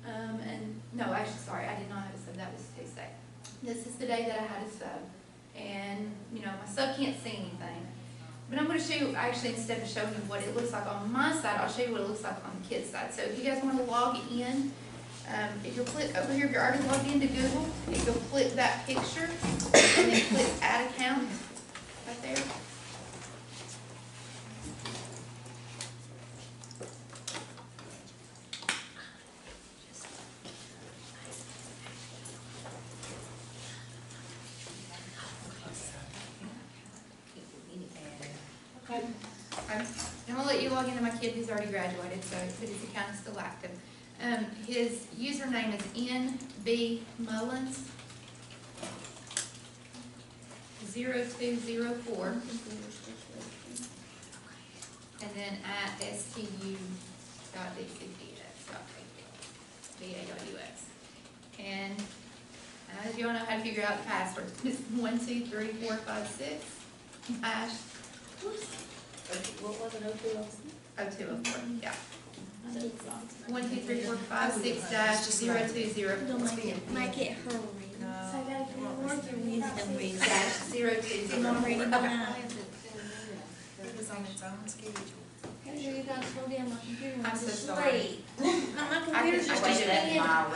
And no, actually, sorry, I did not have a sub. That was Tuesday. This is the day that I had a sub. And, you know, my sub can't see anything. But I'm going to show you, actually, instead of showing you what it looks like on my side, I'll show you what it looks like on the kids' side. So if you guys want to log in, if you'll click over here, if you're already logged into Google, if you'll click that picture, and then click Add Account, right there. I'm gonna let you log into my kid who's already graduated, so but his account is still active. His username is NB Mullins 0204, and then at stu.dcps.baws. And as you all know how to figure out the password, it's 123456 hash.
What was it,
0204, yeah. 12345
Don't make it hurry. So I gotta come to work and use them reasons.
dash 020.
I'm already behind.
It was on its own schedule.
Hey, you gotta slow down my computer.
I'm so
It's
sorry.
late. My computer's just
I did that
spinning.
tomorrow.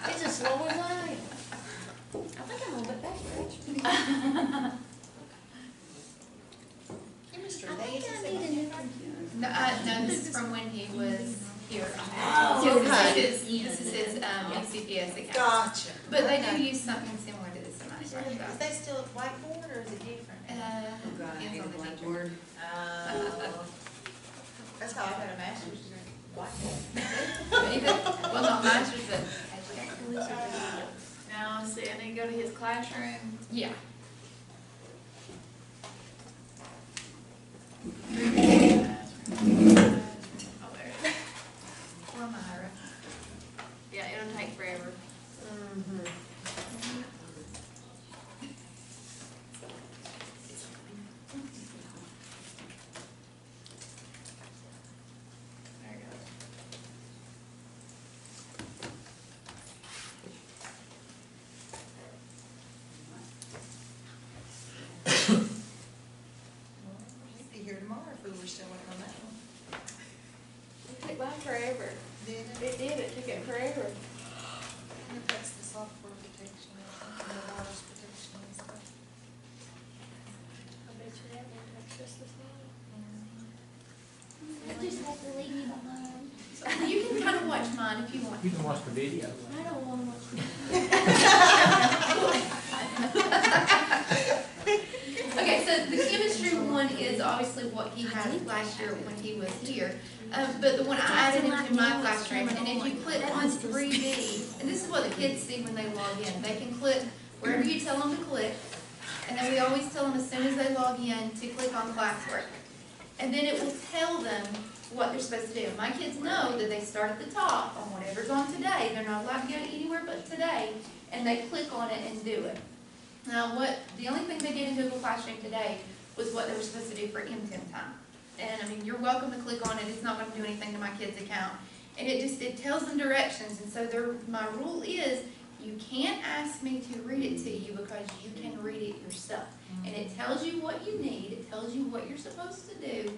It's as slow as I am. I think I'm a little bit faster.
Hey, Mr.
I think
Davis,
I need a new computer.
No, no, this is from when he was here.
Oh, okay.
This is his DCPS account.
Gotcha.
But they do use something similar to this in my
Is
class.
they still at whiteboard or is it different?
Depends on the teacher.
That's how I got a master's degree. Whiteboard.
Well, not master's, but,
Now, see, I need to go to his classroom.
yeah.
Oh, there it is.
Or Myra.
Yeah, it'll take forever. There it goes.
We'd be here tomorrow if we were still waiting on that one.
It took mine forever.
Did it?
It did, it took it forever.
That's the software protection, and the virus protection and stuff.
I bet you that won't take just as long. I just have to leave me behind.
You can kind of watch mine if you want.
You can watch the video.
I don't wanna watch it.
obviously what he had last year when he was here. But the one I added into my classroom, and if you click on 3B, and this is what the kids see when they log in, they can click wherever you tell them to click, and then we always tell them as soon as they log in to click on classwork. And then it will tell them what they're supposed to do. My kids know that they start at the top on whatever's on today. They're not allowed to go anywhere but today, and they click on it and do it. Now, the only thing they did in Google Classroom today was what they were supposed to do for M10 time. And I mean, you're welcome to click on it. It's not going to do anything to my kid's account. And it tells them directions. And so my rule is you can't ask me to read it to you because you can read it yourself. And it tells you what you need. It tells you what you're supposed to do.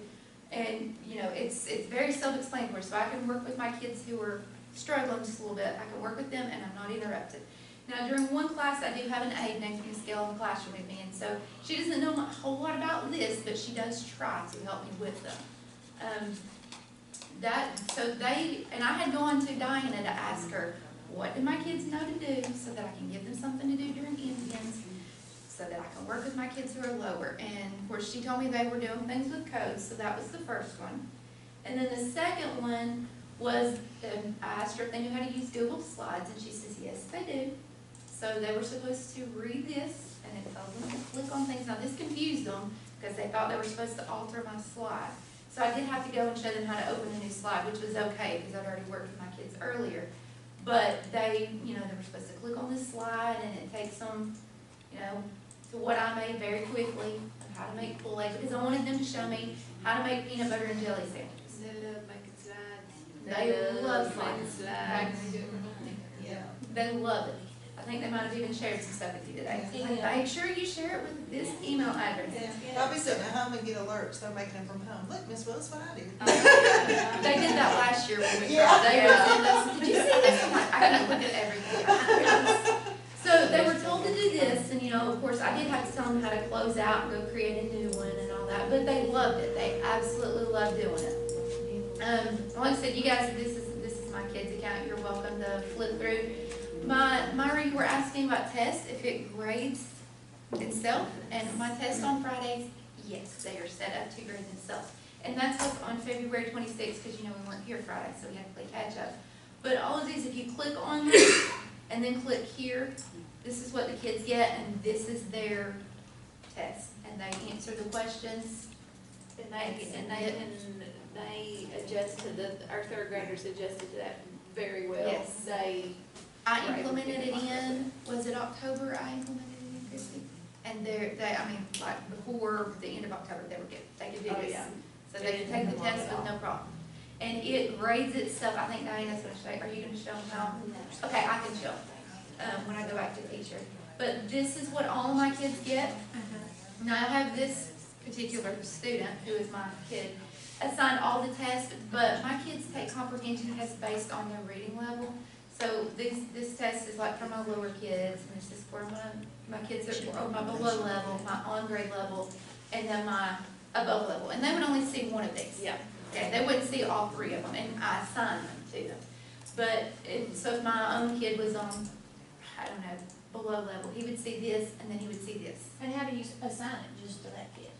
And, you know, it's very self-explanatory. So I can work with my kids who are struggling just a little bit. I can work with them and I'm not interrupted. Now, during one class, I do have an aide named Miss Gail in the classroom with me, and so she doesn't know a whole lot about this, but she does try to help me with them. And I had gone to Diana to ask her, what do my kids know to do so that I can give them something to do during M10s, so that I can work with my kids who are lower. And of course, she told me they were doing things with codes, so that was the first one. And then the second one was, I asked her if they knew how to use Google Slides, and she says, yes, they do. So they were supposed to read this, and it tells them to click on things. Now, this confused them because they thought they were supposed to alter my slide. So I did have to go and show them how to open a new slide, which was okay because I'd already worked with my kids earlier. But they were supposed to click on this slide, and it takes them, to what I made very quickly, of how to make Kool-Aid, because I wanted them to show me how to make peanut butter and jelly sandwiches.
They love making slides.
They love
making
slides.
Yeah.
They love it. I think they might have even shared some stuff with you today. Make sure you share it with this email address.
I'll be sitting at home and get alerts, they're making them from home. Look, Miss Willis, what I did.
They did that last year when we tried. They would send us, did you see this? I'm like, I gotta look at everything. So they were told to do this, and of course, I did have to tell them how to close out and go create a new one and all that, but they loved it. They absolutely loved doing it. Like I said, you guys, this is my kids' account. You're welcome to flip through. Myra, you were asking about tests, if it grades itself, and my tests on Fridays, yes, they are set up to grade themselves. And that's up on February 26th, because we weren't here Friday, so we had to play catch up. But all of these, if you click on this, and then click here, this is what the kids get, and this is their test. And they answer the questions,
And they adjust to our third graders adjusted to that very well.
Yes. I implemented it in, was it October I implemented it in, Christy? And like before the end of October, they could do this.
Yeah.
So they could take the test with no problem. And it grades itself. I think Diana's gonna show, are you gonna show them how? Okay, I can show them, when I go back to teacher. But this is what all of my kids get. Now I have this particular student, who is my kid, assigned all the tests, but my kids take comprehension tests based on their reading level. So this test is like for my lower kids, and this is for my kids that are my below level, my on grade level, and then my above level. And they would only see one of these.
Yeah.
Okay, they wouldn't see all three of them, and I assign them to them. But so if my own kid was on, I don't know, below level, he would see this, and then he would see this.
And how do you assign it just to that kid?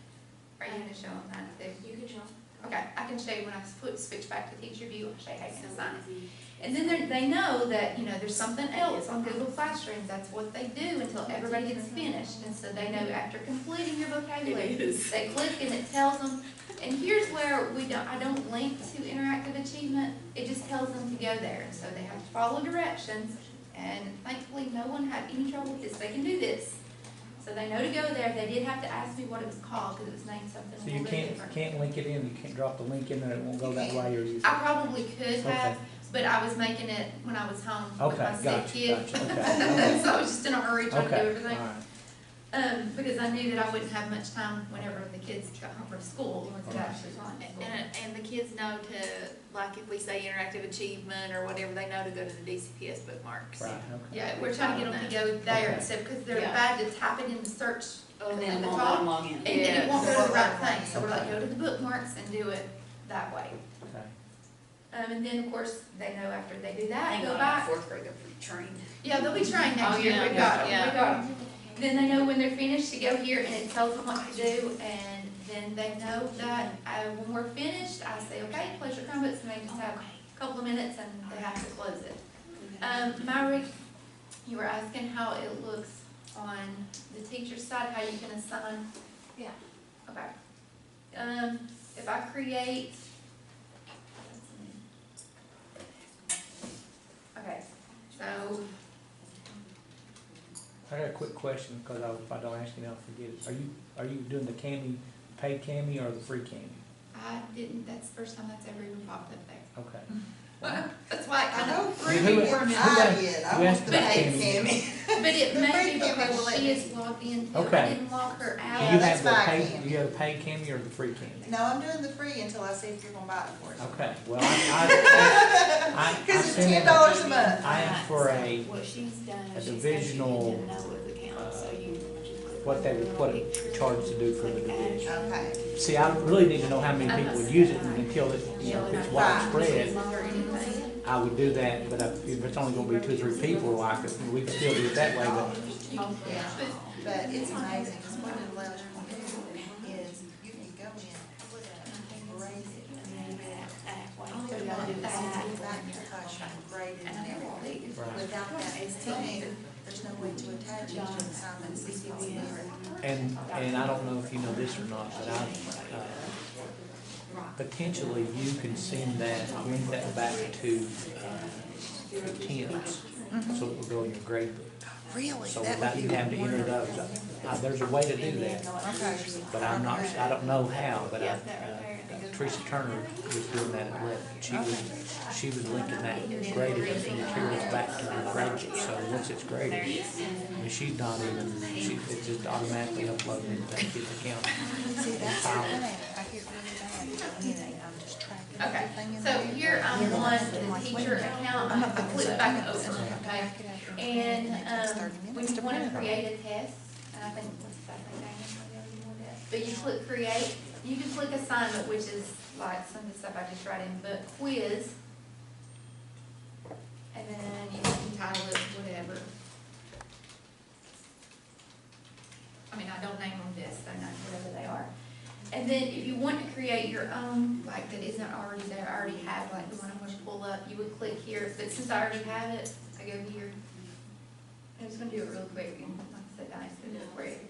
Are you gonna show them that too?
You can show them.
Okay, I can show you when I switch back to teacher view, I'll show you how you can assign it. And then they know that, there's something else on Google Classroom. That's what they do until everybody gets finished. And so they know after completing your vocabulary, they click and it tells them. And here's where I don't link to interactive achievement. It just tells them to go there. And so they have to follow directions. And thankfully, no one had any trouble with this. They can do this. So they know to go there. They did have to ask me what it was called because it was named something a
So you
little bit different.
can't link it in, you can't drop the link in there, it won't go that way, or you?
I probably could have,
Okay.
but I was making it when I was home with my
Okay,
sick
gotcha,
kid.
okay.
So I was just in a hurry trying to do
Okay,
everything.
all right.
Because I knew that I wouldn't have much time whenever the kids got home from school, once it actually was on school.
And the kids know to, like if we say interactive achievement or whatever, they know to go to the DCPS bookmarks.
Right, okay.
Yeah, we're trying to get them to go there
Okay.
instead, because they're
Yeah.
bad to type it in the search
And
at
then
the
won't
top.
let them log in.
And it won't go to the right
Yes.
thing, so we're like, go to the bookmarks and do it that way.
Okay.
And then, of course, they know after they do that,
Thank
go
God,
back.
fourth grade, they're pretty trained.
Yeah, they'll be trained next
Oh,
year,
yeah,
we got them,
yeah.
we got them. Then they know when they're finished to go here, and it tells them what to do, and then they know that, when we're finished, I say, okay, close your Chromebooks, and they just have a couple of minutes and they have to close it. Myrick, you were asking how it looks on the teacher's side, how you can assign?
Yeah.
Okay. If I create, okay, so,
I got a quick question, because if I don't ask you now, I'll forget it. Are you doing the Cami, paid Cami or the free Cami?
I didn't, that's the first time that's ever even popped up there.
Okay.
That's why it
I
kind
know
of
free,
Who-
I did, I
who
want
asked
the
about
paid
Cammy?
Cammy.
But it
The
may
free
be
Cammy will
because
let
she
me-
is logged in too. I
Okay.
didn't log her
Do
out.
you
that's
have the
my
paid,
Cami.
do you have the paid Cami or the free Cami?
No, I'm doing the free until I see if you're gonna buy it for us.
Okay, well, I
Cause it's
sent in
$10 a month.
I asked for a,
What she's done,
a
she's
divisional,
got you to know of the count, so you
what they would, what it charged to do for the division.
Okay,
See, I really need to know how many people would use it, and until it, you know, if it's widespread,
Or anything.
I would do that, but if it's only gonna be 2 or 3 people, we could still do it that way, but
yeah, but it's amazing, cause what it allows you to do is you can go in, grade it, and
So you gotta do
back
that.
to classroom, grade it
And
and
I never
everything.
did.
right.
Without that STU, there's no way to attach it to an assignment system.
And I don't know if you know this or not, but potentially you can send that, link that back to Tim's, so it will go in your grade book.
Really?
So without you having to enter those, there's a way to do that,
Okay.
but I don't know how, but Teresa Turner was doing that at Lebanon. She was linking that graded materials back to her grade book, so once it's graded, and she's not even, it's just automatically uploaded into that kid's account.
See, that's the thing, I get really bad, you know, I'm just tracking
Okay,
everything in
so
there.
here I'm on the teacher account, I have to click back open, okay? And, when you wanna create a test, and I think, what's that thing, but you click create, you can click assignment, which is like some of the stuff I just write in, but quiz. And then you can title it whatever. I mean, I don't name them this, they're not whatever they are. And then if you want to create your own, like that isn't already there, I already have like the one I'm gonna pull up, you would click here, but since I already have it, I go here. I'm just gonna do it real quick, and like I said, Diane's gonna do it for you.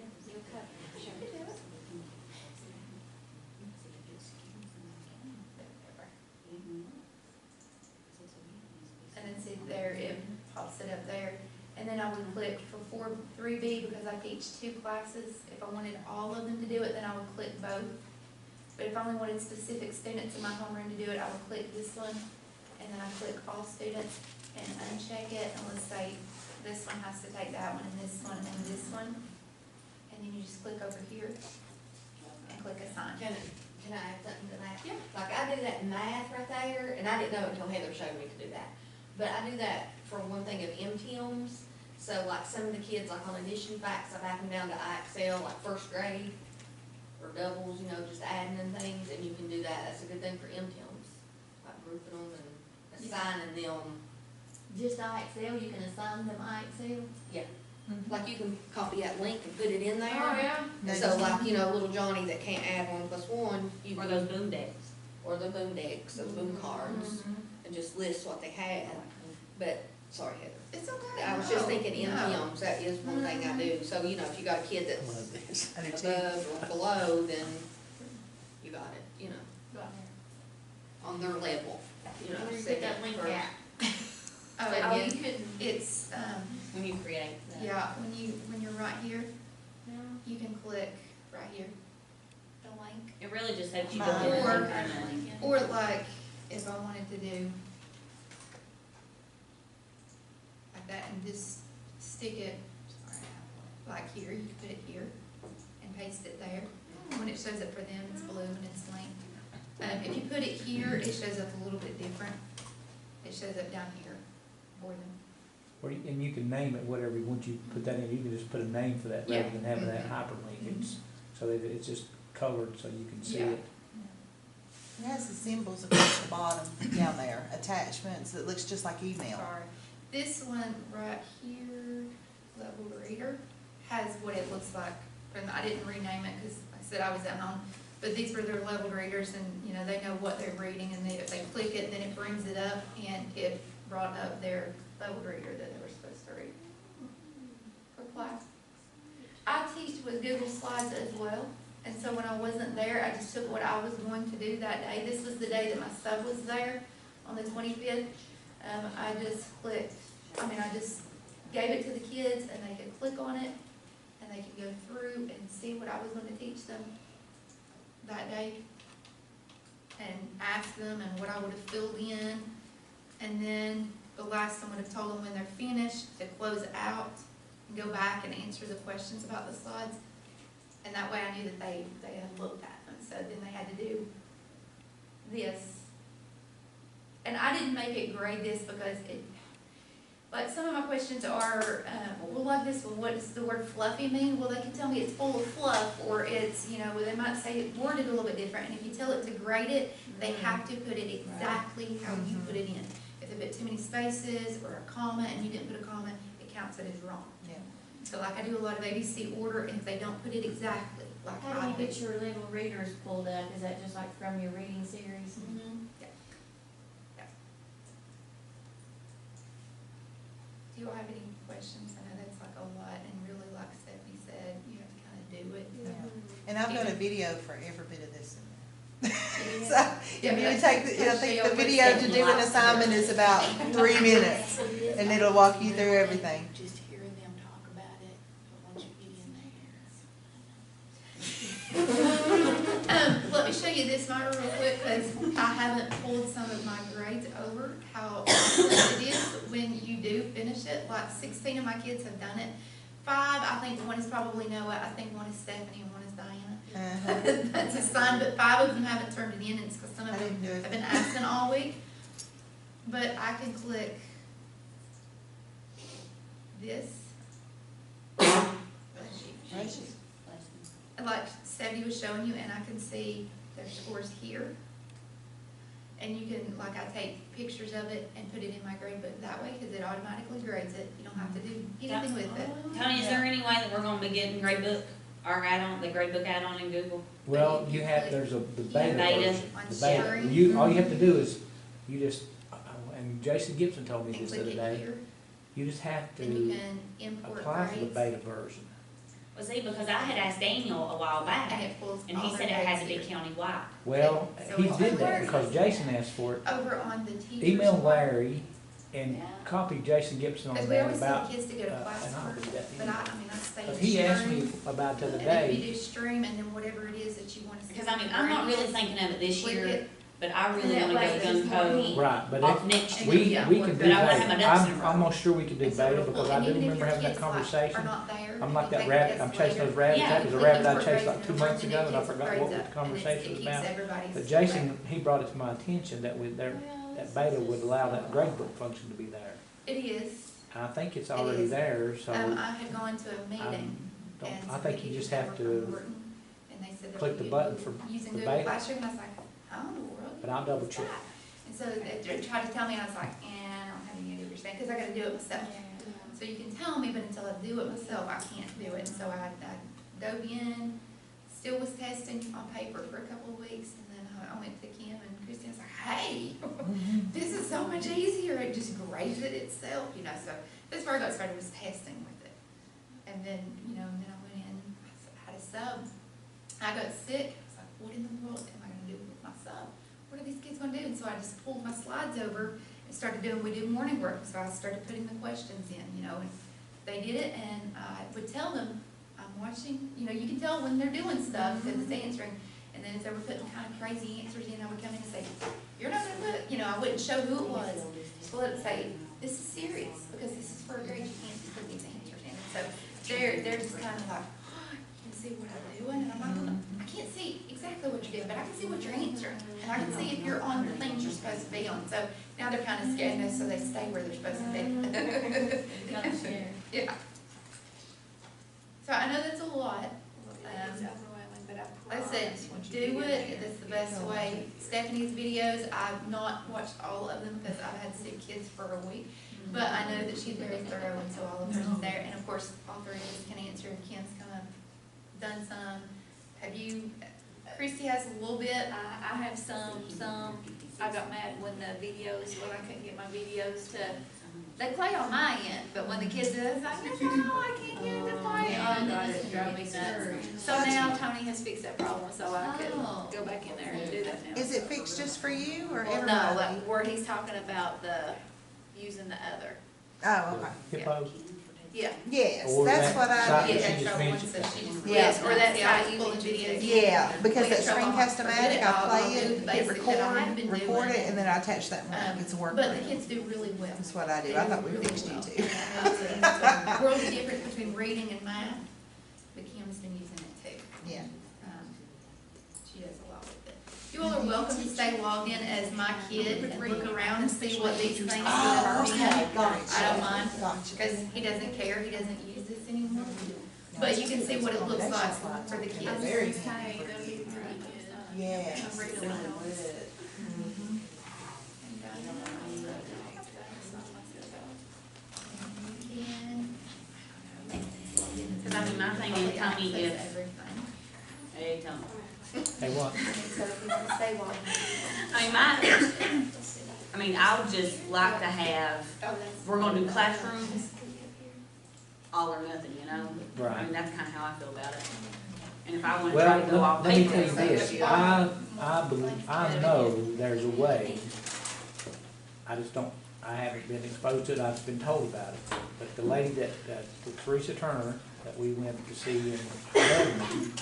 And then see there, it pops it up there. And then I would click for 3B because I teach 2 classes. If I wanted all of them to do it, then I would click both. But if I only wanted specific students in my homeroom to do it, I would click this one. And then I click all students and uncheck it. And let's say this one has to take that one and this one and this one. And then you just click over here and click assign.
Can I add something to that?
Yeah.
Like, I do that in math right there, and I didn't know until Heather showed me to do that. But I do that for one thing of MTMs, so like some of the kids, like on addition facts, I back them down to IXL, like first grade, or doubles, you know, just adding in things, and you can do that, that's a good thing for MTMs, like grouping them and assigning them.
Just IXL, you can assign them IXL?
Yeah, like you can copy that link and put it in there.
Oh, yeah.
And so like, you know, little Johnny that can't add 1 + 1, you
Or
can
those boom decks.
or the boom decks, those boom cards, and just list what they had. But, sorry Heather,
It's okay.
I was just
No,
thinking
no.
MTMs, that is one thing I do. So, you know, if you got a kid that's
I do too.
above or below, then you got it, you know, on their level, you know.
Where you
set
get that
it
link
for-
at?
Oh,
Say it
oh,
again.
you could, it's,
When you create the.
yeah, when you're right here, you can click right here, the link.
It really just helps you
Or-
build it internally.
Or like, if I wanted to do like that and just stick it, like here, you can put it here and paste it there. When it shows up for them, it's blue and it's linked. If you put it here, it shows up a little bit different. It shows up down here for them.
And you can name it whatever, once you put that in, you can just put a name for that rather
Yeah.
than having that hyperlink. It's, so that it's just covered so you can see
Yeah.
it.
It has the symbols across the bottom down there, attachments, it looks just like email.
Sorry. This one right here, level reader, has what it looks like. And I didn't rename it because I said I was at home. But these were their leveled readers and, you know, they know what they're reading and they click it, then it brings it up and it brought up their leveled reader that they were supposed to read for class. I teach with Google Slides as well, and so when I wasn't there, I just took what I was going to do that day. This was the day that my sub was there, on the 25th. I just gave it to the kids and they could click on it and they could go through and see what I was going to teach them that day and ask them and what I would have filled in. And then the last I would have told them when they're finished to close it out and go back and answer the questions about the slides. And that way I knew that they had looked at them. So then they had to do this. And I didn't make it grade this because it, like some of my questions are, well, like this one, what does the word fluffy mean? Well, they can tell me it's full of fluff, or it's, you know, they might say it worded a little bit different. And if you tell it to grade it, they have to put it exactly how you put it in. If they put too many spaces or a comma and you didn't put a comma, it counts it as wrong.
Yeah.
So like I do a lot of ABC order, and if they don't put it exactly, like
How
I
do you
do.
get your level readers pulled up? Is that just like from your reading series?
Yeah. Yeah. Do you all have any questions? I know that's like a lot, and really, like Stephanie said, you have to kind of do it.
Yeah. And I've got a video for every bit of this in there.
Yeah.
So, if you take, I think the video to do an assignment is about 3 minutes, and it'll walk you through everything.
Just hearing them talk about it, but once you get in
Let me show you this Myra real quick, because I haven't pulled some of my grades over, how awesome it is when you do finish it. Like 16 of my kids have done it. 5, I think one is probably Noah, I think one is Stephanie, and one is Diana. That's a sign, but 5 of them haven't turned it in, and it's because some of
I
them
didn't do it.
have been asking all week. But I can click this.
Gracious.
Like Stephanie was showing you, and I can see their scores here. And you can, like, I take pictures of it and put it in my grade book that way, because it automatically grades it. You don't have to do anything with it.
Tony, is there any way that we're gonna be getting grade book, our add-on, the grade book add-on in Google?
Well, you have, there's the beta
Beta.
version.
On
The beta.
sharing.
All you have to do is, you just, and Jason Gibson told me
And
this the
click
other
it
day,
here,
you just have
then you
to
can import
apply for the
grades,
beta version.
Well, see, because I had asked Daniel a while
and
back,
it pulls
and
all
he
their
said it had to be
grades here.
countywide.
Well,
So
he
it's
did that
over.
because Jason asked for it.
Over on the teachers.
Email Larry and
Yeah.
copy Jason Gibson on
Because we
that
always tell
about,
kids to go to class
and I'll
first,
do that.
but I stay in
Because he asked me
stream,
about it the other
and then you
day.
do stream, and then whatever it is that you want to see.
Because I mean, I'm not really thinking of it this
Click
year,
it,
but I really
And that
wanna
way
go
it's just
gung
more
ho
Right, but
off
if,
next
And
year.
we
yeah,
can
but
do
I wanna have my
that.
ducks in a row.
I'm almost sure we can do
and so
beta
it'll pull-
because I
and
do
even if
remember
your
having that
kids, like,
conversation.
are not there,
I'm
you
like
can
that
take
rabbit,
the
I'm
test
chasing
later,
those rabbits.
Yeah.
That was a
click
rabbit
those
I chased
grades,
like
and
2
it'll
months
bring
ago
the
and I
kids'
forgot
grades
what the
up, and
conversation was
it
about.
keeps everybody's
But
grade.
Jason, he brought it to my attention that that beta would allow that grade book function to be there.
It is.
I think it's
It
already
is.
there, so
I had gone to a meeting,
don't,
and
I
some
think you
teachers
just
that
have
were from
to,
Morton, and they said they
click
were
the button for
using
the
Google
beta.
Classroom, and I was like, how in the world?
But I'll double
What's
check.
that? And so they tried to tell me, and I was like, I don't have any idea what you're saying, because I gotta do it myself. So you can tell me, but until I do it myself, I can't do it. And so I dove in, still was testing on paper for a couple of weeks, and then I went to Kim and Christine was like, hey, this is so much easier. It just grades it itself, you know. So this where I got started was testing with it. And then, and then I went in, I had a sub. I got sick. I was like, what in the world am I gonna do with my sub? What are these kids gonna do? And so I just pulled my slides over and started we did morning work. So I started putting the questions in, and they did it, and I would tell them, I'm watching, you can tell when they're doing stuff because it's answering. And then if they were putting kind of crazy answers in, I would come in and say, you're not gonna put, I wouldn't show who it was. So I would say, this is serious, because this is for a grade, you can't put these answers in. So they're just kind of like, you can see what I'm doing, and I'm not gonna, I can't see exactly what you're doing, but I can see what you're answering. And I can see if you're on the things you're supposed to be on. So now they're kind of scared, so they stay where they're supposed to be. Yeah. So I know that's a lot. Like I said, do it, that's the best way. Stephanie's videos, I've not watched all of them because I've had sick kids for a week. But I know that she's very thorough, and so all of hers is there. And of course, all 3 of us can answer. Kim's come up, done some. Have you,
Christy has a little bit, I have some, I got mad when the videos, when I couldn't get my videos to, they play on my end, but when the kids do it, it's like, no, I can't get it to play. Oh, God, it drives me nuts. So now Tony has fixed that problem, so I could go back in there and do that now.
Is it fixed just for you or
Well,
everybody?
no, where he's talking about using the other.
Oh, okay.
Hippos?
Yeah.
Yes,
Or
that's
that
what I
site
did.
that she
Yeah,
just
trouble
mentioned.
once that she just-
Yeah.
Yes, or that site using videos.
Yeah, because
We
that
get trouble on
screencast-o-matic, I
forget it all,
play
I'll do
it, hit
basic that I have
record,
been
record it,
doing.
and then I attach that one. It's a work.
But the kids do really well.
That's what I do. I thought we fixed you too.
World of difference between reading and math, but Kim's been using it too.
Yeah.
She does a lot with it. You all are welcome to stay logged in as my kid and look around and see what these things do
Oh,
for
okay,
him.
gotcha.
I don't mind,
Gotcha.
because he doesn't care, he doesn't use this anymore. But you can see what it looks like for the kids.
Very
Hey,
handy.
that'd be pretty good.
Yes.
I'm ready to
really
learn.
would. Mhm.
Cause I mean, my thing is, tell me if, hey, tell me.
Hey, what?
I mean, I would just like to have, we're gonna do classrooms, all or nothing, you know? I
Right.
mean, that's kinda how I feel about it. And if I wanna
Well,
try to go off
let me
paper.
tell you this, I know there's a way. I just don't, I haven't been exposed to it, I've been told about it. But the lady that Teresa Turner, that we went to see in Lebanon,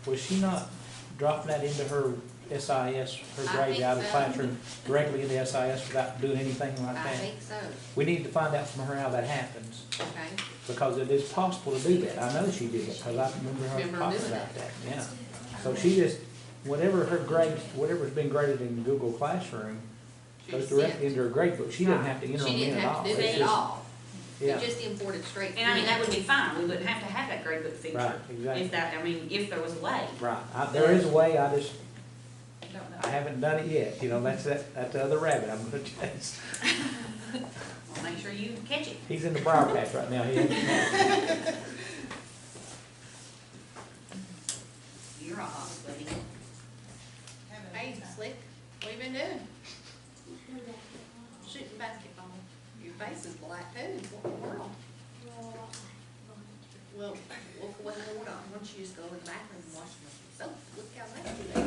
was she not dropping that into her SIS, her
I
grade
think
out of the
so.
classroom, directly into SIS without doing anything like
I
that?
think so,
We need to find out from her how that happens,
okay.
because it is possible to do that. I know she did it, because I remember her
Remember
talking
doing
about
that.
that, yeah. So she just, whatever her grades, whatever's been graded in Google Classroom goes directly into her grade book. She doesn't have to enter them
She
in
didn't
at all.
have to do
It's
that at
just-
all.
Yeah,
It just imported straight.
And I mean,
through.
that would be fine, we wouldn't have to have that grade book feature.
right, exactly,
If that, I mean, if there was a way.
right. There is a way, I just,
Don't know.
I haven't done it yet, you know, that's the other rabbit I'm gonna chase.
Well, make sure you catch it.
He's in the briar patch right now, he ain't.
You're all hot, buddy.
Hey, Slick, what you been doing? Shooting basketball. Your face is black too, what in the world? Well, look away the water, why don't you just go in the bathroom and wash yourself? Look how that you do.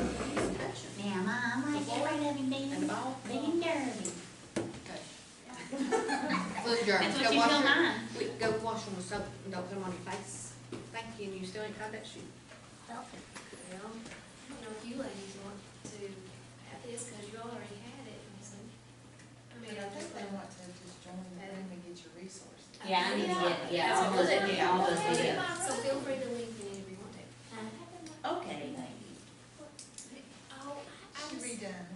Now, Mom, I get rid of him
And the ball?
big and dirty.
Look, Jeremy,
That's
go
what you
wash
tell
your,
mine.
go wash them with soap and don't put them on your face.
Thank you, and you still ain't got that shoe.
Well, I don't know if you ladies want to have this, cause you already had it, so. I mean,
But I think they want to just join the thing and get your resources.
Yeah, I need to get, yeah,
That's
all those,
good.
yeah, all those videos.
So feel free to leave me if you want to.
Okay,
Oh, I
She
was,
redone.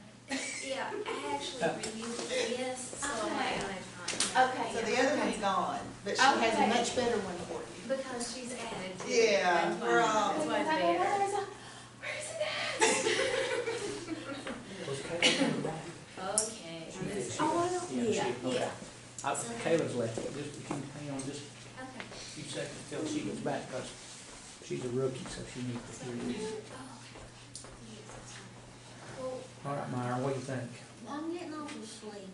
yeah, I actually reviewed this, so I
Okay.
might not have time.
Okay.
So the other one's gone, but she has a
Okay.
much better one for you.
Because she's added to it.
Yeah, we're all.
That's why it's better.
Where's it at?
Was Caleb in the back?
Okay.
She did, she
Oh, I
was.
don't,
Yeah,
yeah,
she- okay. Caleb's left, just, can you hang on just
Okay.
a few seconds till she gets back, because she's a rookie, so she needs to hear this.
Oh, okay. Yes, that's fine. Well,
All right, Myra, what do you think?
I'm getting awful sleepy.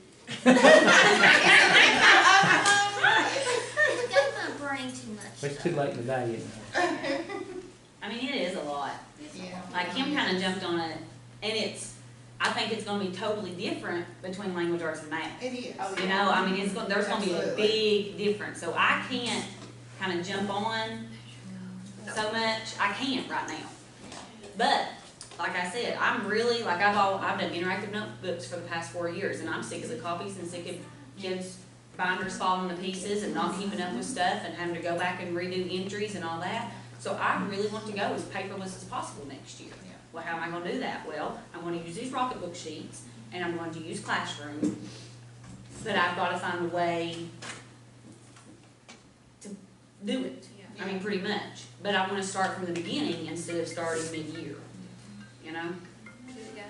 It gave my brain too much.
It's too late in the day, isn't it?
I mean, it is a lot.
Yeah.
Like Kim kinda jumped on it, and I think it's gonna be totally different between language arts and math.
It is.
You know, I mean, there's gonna be a
Absolutely.
big difference, so I can't kinda jump on so much, I can't right now. But, like I said, I'm really, like I've done interactive notebooks for the past 4 years, and I'm sick of the copies and sick of kids' binders falling to pieces and not keeping up with stuff and having to go back and redo entries and all that. So I really want to go as paperless as possible next year.
Yeah.
Well, how am I gonna do that? Well, I'm gonna use these Rocketbook sheets, and I'm going to use Classroom, but I've gotta find a way to do it. I mean, pretty much, but I wanna start from the beginning instead of starting mid-year, you know?
Did it go?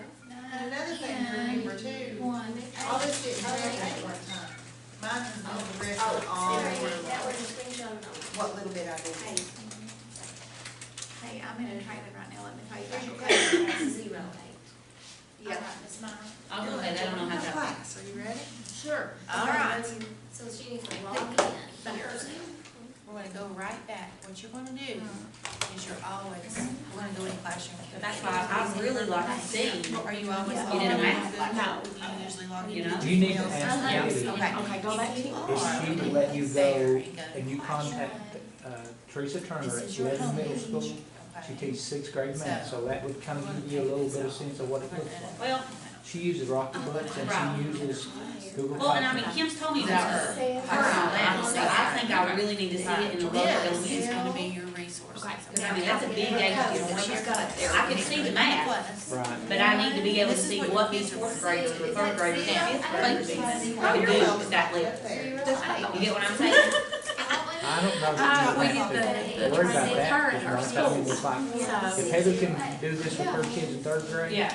And another thing to remember too, all this didn't happen at one time. Mine has been the rest of all
Sorry,
over
that was a screenshot of
what little bit I did.
Hey. Hey,
Hey, I'm in a trailer right now, let me tell you.
There's your
about
code,
it.
08.
Yeah.
Miss Myra.
I was gonna say, I don't know how to.
Class, are you ready?
Sure.
All right.
So she needs to log in.
We're gonna go right back. What you're gonna do is you're always, we're gonna go in classroom.
That's why I really like to see.
Are you always
Get
logging
in a
in?
math
Google?
No.
Do you usually log in?
You know?
You need to ask
Yes.
Eddie
Okay.
Go back to
If you
you.
are,
if she would let you go
there
and you contact Teresa Turner at Lebanon Middle School. She
Okay.
teaches sixth grade math, so that would kind of give you a little bit of sense of what it looks like.
Well,
She uses Rocketbooks and she uses Google
well, and I mean,
Classroom.
Kim's told me about her and all that, so I think I really need to see it in the local
This
elementary
is gonna
school.
be your resources.
Because I mean, that's a big age difference.
She's got it there.
I can see the math,
Right.
but I need to be able to see what these fourth graders or third graders and fifth graders can do at that level. You get what I'm saying?
I don't know
We
that
did
you have to worry about that, because I mean, it's like, if Heather can do this with her kids in third grade,
Yeah.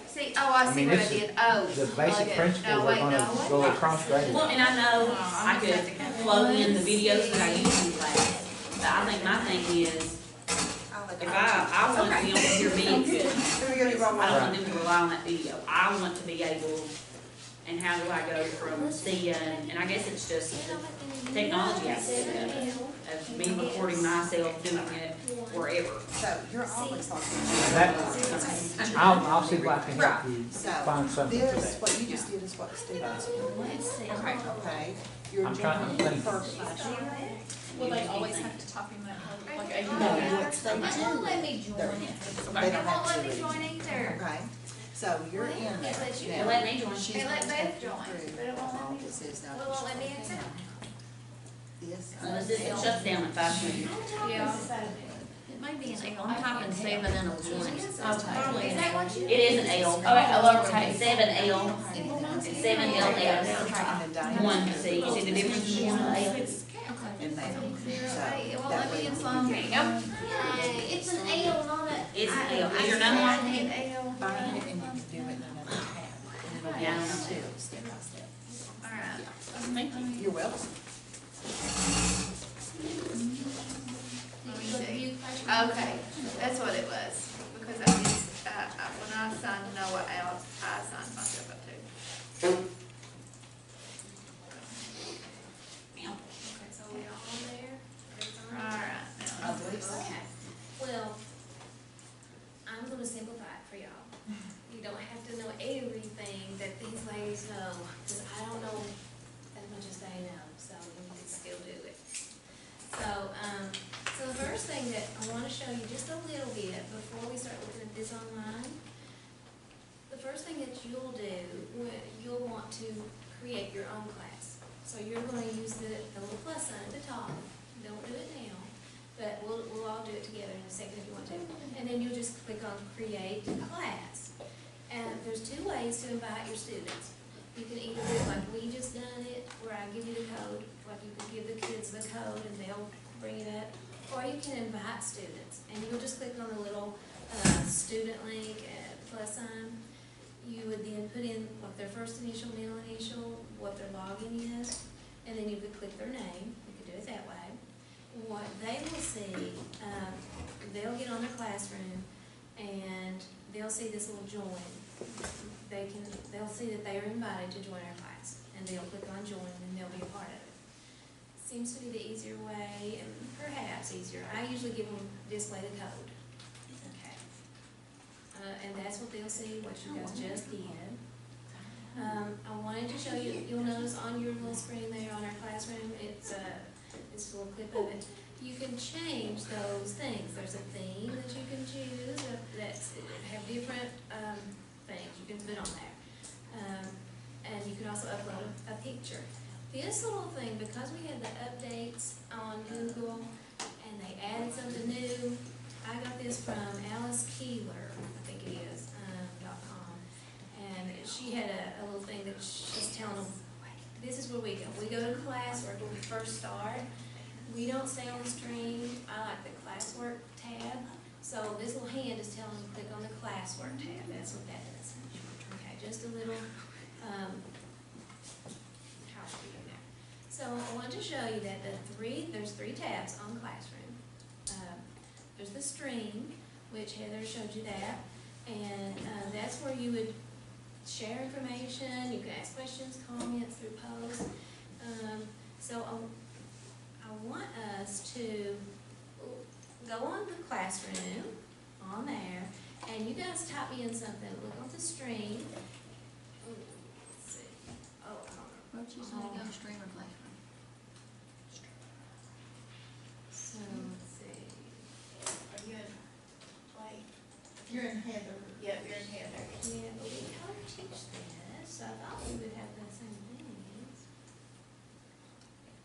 See, oh, I
I
see
mean,
what I
this is-
did, oh.
the basic
okay.
principles
No,
are
wait,
gonna
no, wait.
go across grade.
Well, and I know I could plug in the videos that I use in class, but I think my thing is, if I want them to be able to hear me, I don't want them to rely on that video. I want to be able, and how do I go from seeing, and I guess it's just the technology aspect of me recording myself doing it wherever.
So you're always logging
That, I'll see if I can help you
So
find something for
this,
that.
what you just did is what the students do. Okay. You're
I'm trying to
jumping
think.
first classroom.
Will they always have to copy my code? Like,
No, what they
It won't let me join
They're-
it.
They
It
don't
won't let
have
me
to.
join either.
Okay, so you're in there.
It lets you
They
now.
let me join.
She's
It let
gonna
both
take you
join,
through
but it won't let
all
me-
this is now.
Well, it won't let me accept.
This.
Unless it shuts down at 5:20.
Yeah.
It may be an L, I'm typing 7 and a 1.
Is that what you?
It is an L.
Oh, a lowercase.
7L, it's 7LS,
And then
1C. You see the difference in one and L?
And now,
Hey, it
so
won't
that
let me
way.
install. Here you go.
Hey, it's an L, not a.
It's an L. Is your number on
I
here?
hit L.
Find it and you can do it in another tab. And it'll be
Yeah.
step by step.
All right.
Thank you.
You're welcome.
Let me see. Okay, that's what it was, because I just, when I signed Noah out, I signed myself up too.
Okay, so we're on there.
All right, now.
I believe so.
Okay, well, I'm gonna simplify it for y'all. You don't have to know everything that these ladies know, because I don't know as much as they know, so we can still do it. So the first thing that I wanna show you just a little bit before we start looking at this online, the first thing that you'll do, you'll want to create your own class. So you're gonna use the little plus sign at the top, don't do it now, but we'll all do it together in a second if you want to. And then you'll just click on create class. And there's two ways to invite your students. You can either do it like we just done it, where I give you the code, like you can give the kids the code and they'll bring it up. Or you can invite students, and you'll just click on the little student link plus sign. You would then put in what their first initial, middle initial, what their login is, and then you could click their name. You could do it that way. What they will see, they'll get on their classroom, and they'll see this little join. They'll see that they are invited to join our class, and they'll click on join, and they'll be a part of it. Seems to be the easier way, and perhaps easier. I usually give them display the code. Okay. And that's what they'll see, what you guys just did. I wanted to show you, you'll notice on your little screen there on our classroom, it's a little clip of it. You can change those things. There's a theme that you can choose that's have different things you can put on there. And you can also upload a picture. This little thing, because we had the updates on Google and they added something new, I got this from Alice Keeler, I think it is, .com. And she had a little thing that she's telling them, this is where we go. We go to classwork when we first start. We don't stay on the screen. I like the classwork tab. So this little hand is telling you to click on the classwork tab. That's what that is. Okay, just a little housekeeping there. So I wanted to show you that there's three tabs on Classroom. There's the stream, which Heather showed you that. And that's where you would share information, you can ask questions, comments through posts. So I want us to go on the classroom, on there, and you guys type me in something, look on the stream. Let's see. Oh, I don't know.
What'd you say, go stream or classroom?
So, let's see.
Are you in, like, you're in Heather? Yep, you're in Heather.
Yeah, but we co-teach this, so I thought we would have the same things.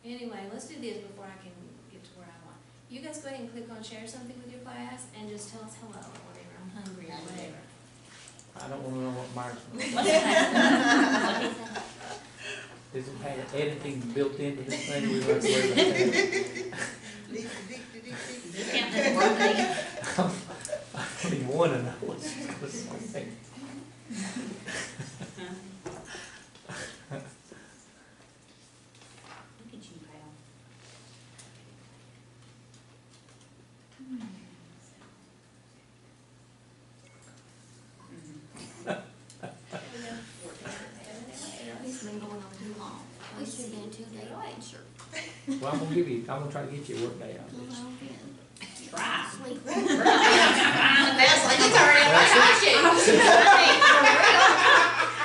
Anyway, let's do this before I can get to where I want. You guys go ahead and click on share something with your class and just tell us hello or whatever, I'm hungry or whatever.
I don't wanna know what Myers. Does it have editing built into this thing? We like to worry about that.
Does this count as birthday?
I don't even wanna know what's something.
Look at you, pal.
It's been going on too long. We should have been 2 days late, sure.
Well, I'm gonna try to get you a work day out of this.
Try.
Sleep.
That's like it's already on my sheet.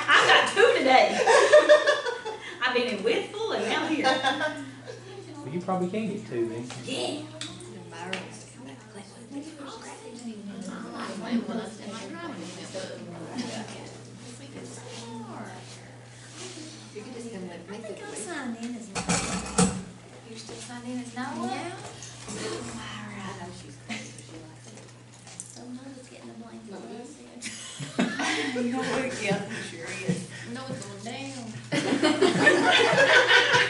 I've got 2 today. I've been in Whitful and now here.
Well, you probably can get 2 then.
Yeah.
I think I'm signed in as Noah.
You're still signed in as Noah?
Yeah.
I know she's crazy, but she likes it.
So Noah's getting a blanket.
Yeah, sure is.
Noah's going down.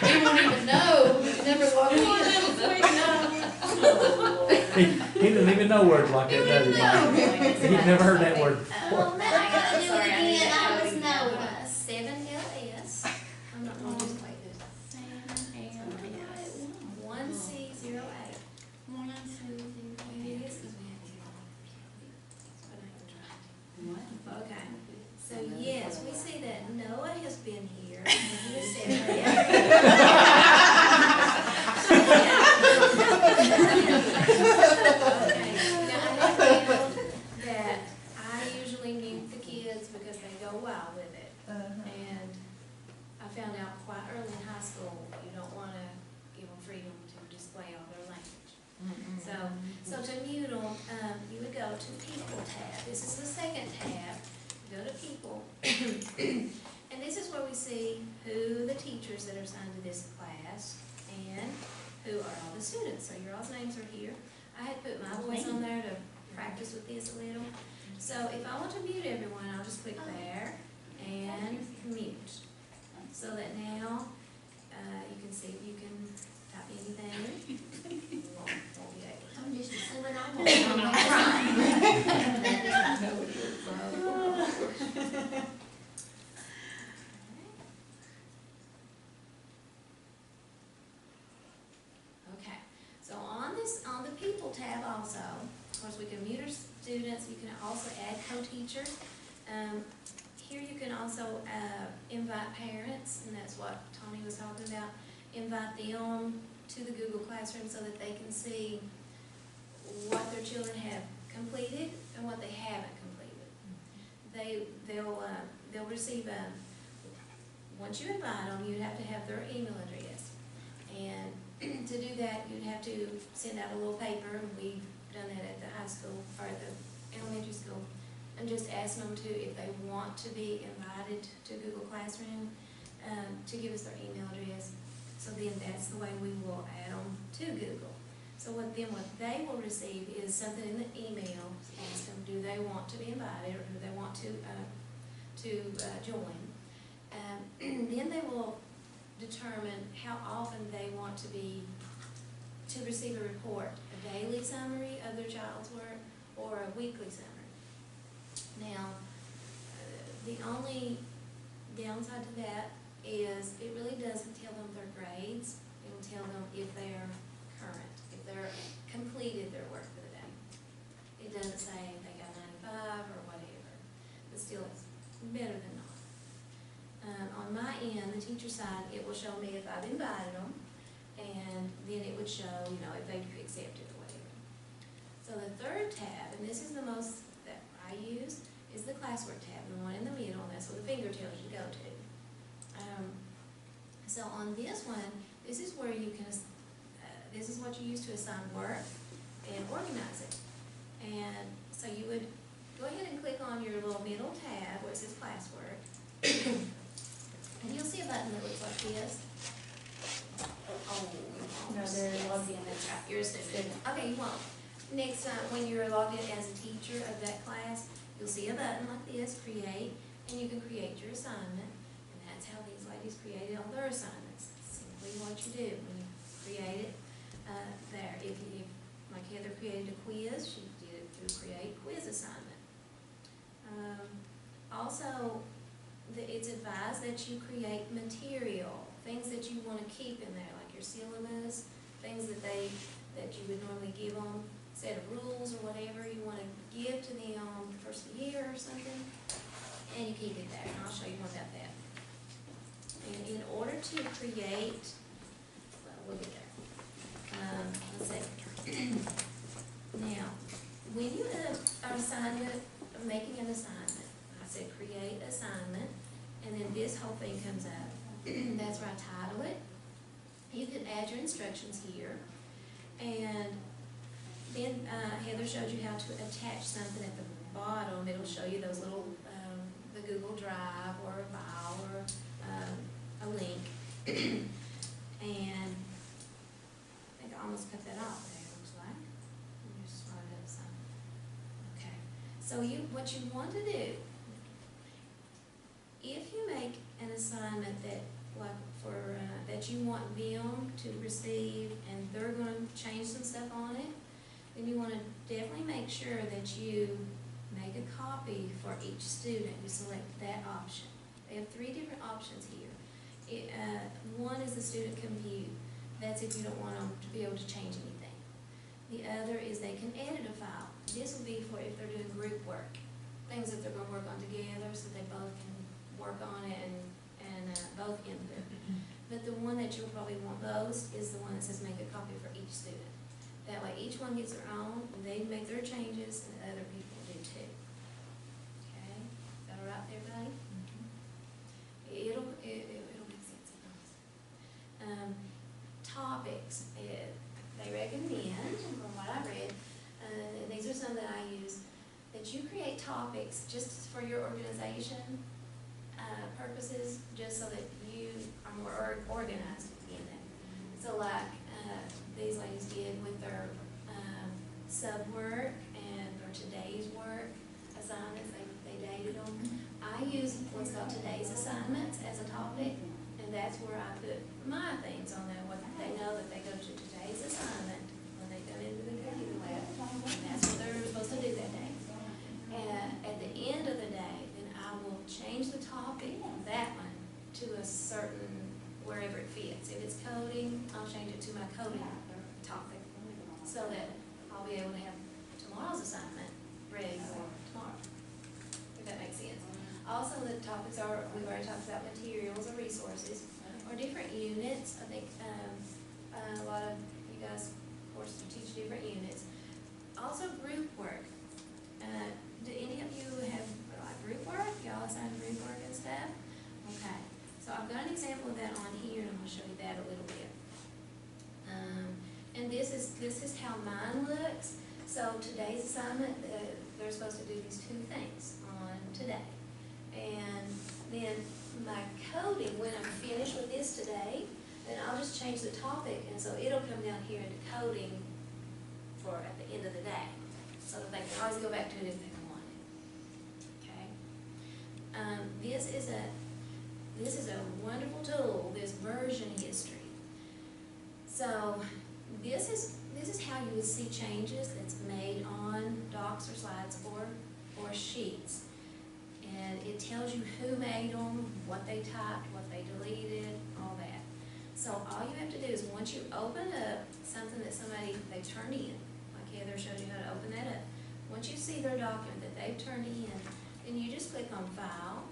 You won't even know. You never walk in.
He doesn't even know words like that, does he, Mike? He's never heard that word before.
Oh, man, I gotta do it
Sorry, I need
again, I
that
was
code
Noah, 7LS. I'm not gonna just wait this. 1C08. It is, 'cause we had to. But I can try. Okay, so yes, we see that Noah has been here, and he has said Okay, now I have found that I usually mute the kids because they go wild with it. And I found out quite early in high school, you don't wanna give them freedom to display all their language. So to mute them, you would go to People tab. This is the second tab. Go to People. And this is where we see who the teachers that are assigned to this class and who are all the students. So your all's names are here. I had put my voice on there to practice with this a little. So if I want to mute everyone, I'll just click there and mute. So that now, you can see if you can type anything. You won't be able to.
I'm just assuming I'm
Okay, so on the People tab also, of course, we can mute our students, you can also add co-teachers. Here you can also invite parents, and that's what Tommy was talking about. Invite them to the Google Classroom so that they can see what their children have completed and what they haven't completed. They'll receive once you invite them, you'd have to have their email address. And to do that, you'd have to send out a little paper, and we've done that at the high school, or at the elementary school, and just ask them to, if they want to be invited to Google Classroom, to give us their email address. So then that's the way we will add them to Google. So what they will receive is something in the email, ask them, do they want to be invited, or do they want to join? Then they will determine how often they want to receive a report, a daily summary of their child's work, or a weekly summary. Now, the only downside to that is it really doesn't tell them their grades. It will tell them if they are current, if they're completed their work for the day. doesn't say they got 95 or whatever, but still it's better than not. On my end, the teacher side, it will show me if I've invited them, and then it would show, you know, if they've accepted or whatever. So the third tab, and this is the most that I use, is the classwork tab, the one in the middle, and that's what the finger tells you to go to. So on this one, this is where you can, this is what you use to assign work and organize it. And so you would go ahead and click on your little middle tab where it says classwork. And you'll see a button that looks like this. Oh,
No, they're logged in.
that's right, you're a student. Okay, you won't. Next time, when you're logged in as a teacher of that class, you'll see a button like this, create, and you can create your assignment. And that's how these ladies created all their assignments. Simply what you do when you create it, there. If like Heather created a quiz, she did it through create quiz assignment. Also, it's advised that you create material, things that you want to keep in there, like your syllabus, things that you would normally give them, set of rules or whatever you want to give to them the first of the year or something, and you keep it there, and I'll show you more about that. And in order to create, well, we'll get there. Let's see. Now, when you are making an assignment, I said create assignment, and then this whole thing comes up. That's where I title it. You can add your instructions here, and then Heather showed you how to attach something at the bottom. It'll show you those little, the Google Drive or a file or a link. And I think I almost cut that off there, looks like. Let me just write it up some. Okay. So what you want to do, if you make an assignment that, like for, that you want them to receive and they're going to change some stuff on it, then you want to definitely make sure that you make a copy for each student. You select that option. They have 3 different options here. One is the student compute. That's if you don't want them to be able to change anything. The other is they can edit a file. This will be for if they're doing group work, things that they're going to work on together so they both can work on it and both input. But the one that you'll probably want most is the one that says make a copy for each student. That way each one gets their own, and they make their changes, and other people do too. Okay? Is that all right there, buddy? It'll make sense, I promise. Topics, they recommend, from what I read, these are some that I use, that you create topics just for your organization purposes, just so that you are more organized in it. So like these ladies did with their sub work and their today's work assignments, they dated them. I use what's called today's assignments as a topic, and that's where I put my things on there, what they know that they go to today's assignment when they go into the computer lab, and that's what they're supposed to do that day. And at the end of the day, then I will change the topic on that one to a certain, wherever it fits. If it's coding, I'll change it to my coding topic, so that I'll be able to have tomorrow's assignment ready for tomorrow, if that makes sense. Also, the topics are, we've already talked about materials or resources, or different units. I think a lot of you guys, of course, teach different units. Also, group work. Do any of you have like group work? Y'all assign group work and stuff? Okay. So I've got an example of that on here, and I'm going to show you that a little bit. And this is how mine looks. So today's assignment, they're supposed to do these 2 things on today. And then my coding, when I'm finished with this today, then I'll just change the topic, and so it'll come down here into coding for at the end of the day, so that they can always go back to it if they want it. Okay. This is a wonderful tool, this version history. So this is how you would see changes that's made on docs or slides or sheets. And it tells you who made them, what they typed, what they deleted, all that. So all you have to do is once you open up something that they turned in, like Heather showed you how to open that up, Once you see their document that they've turned in, then you just click on File,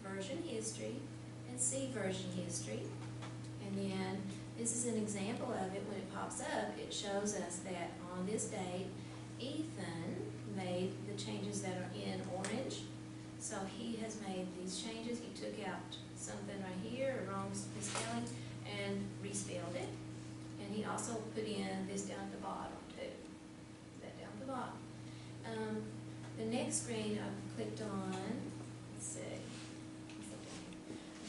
Version History, and see Version History. And then, this is an example of it. When it pops up, it shows us that on this date, Ethan made the changes that are in orange. So he has made these changes. He took out something right here, a wrong misspelling, and respelled it. And he also put in this down at the bottom too. That down at the bottom. The next screen I've clicked on, let's see.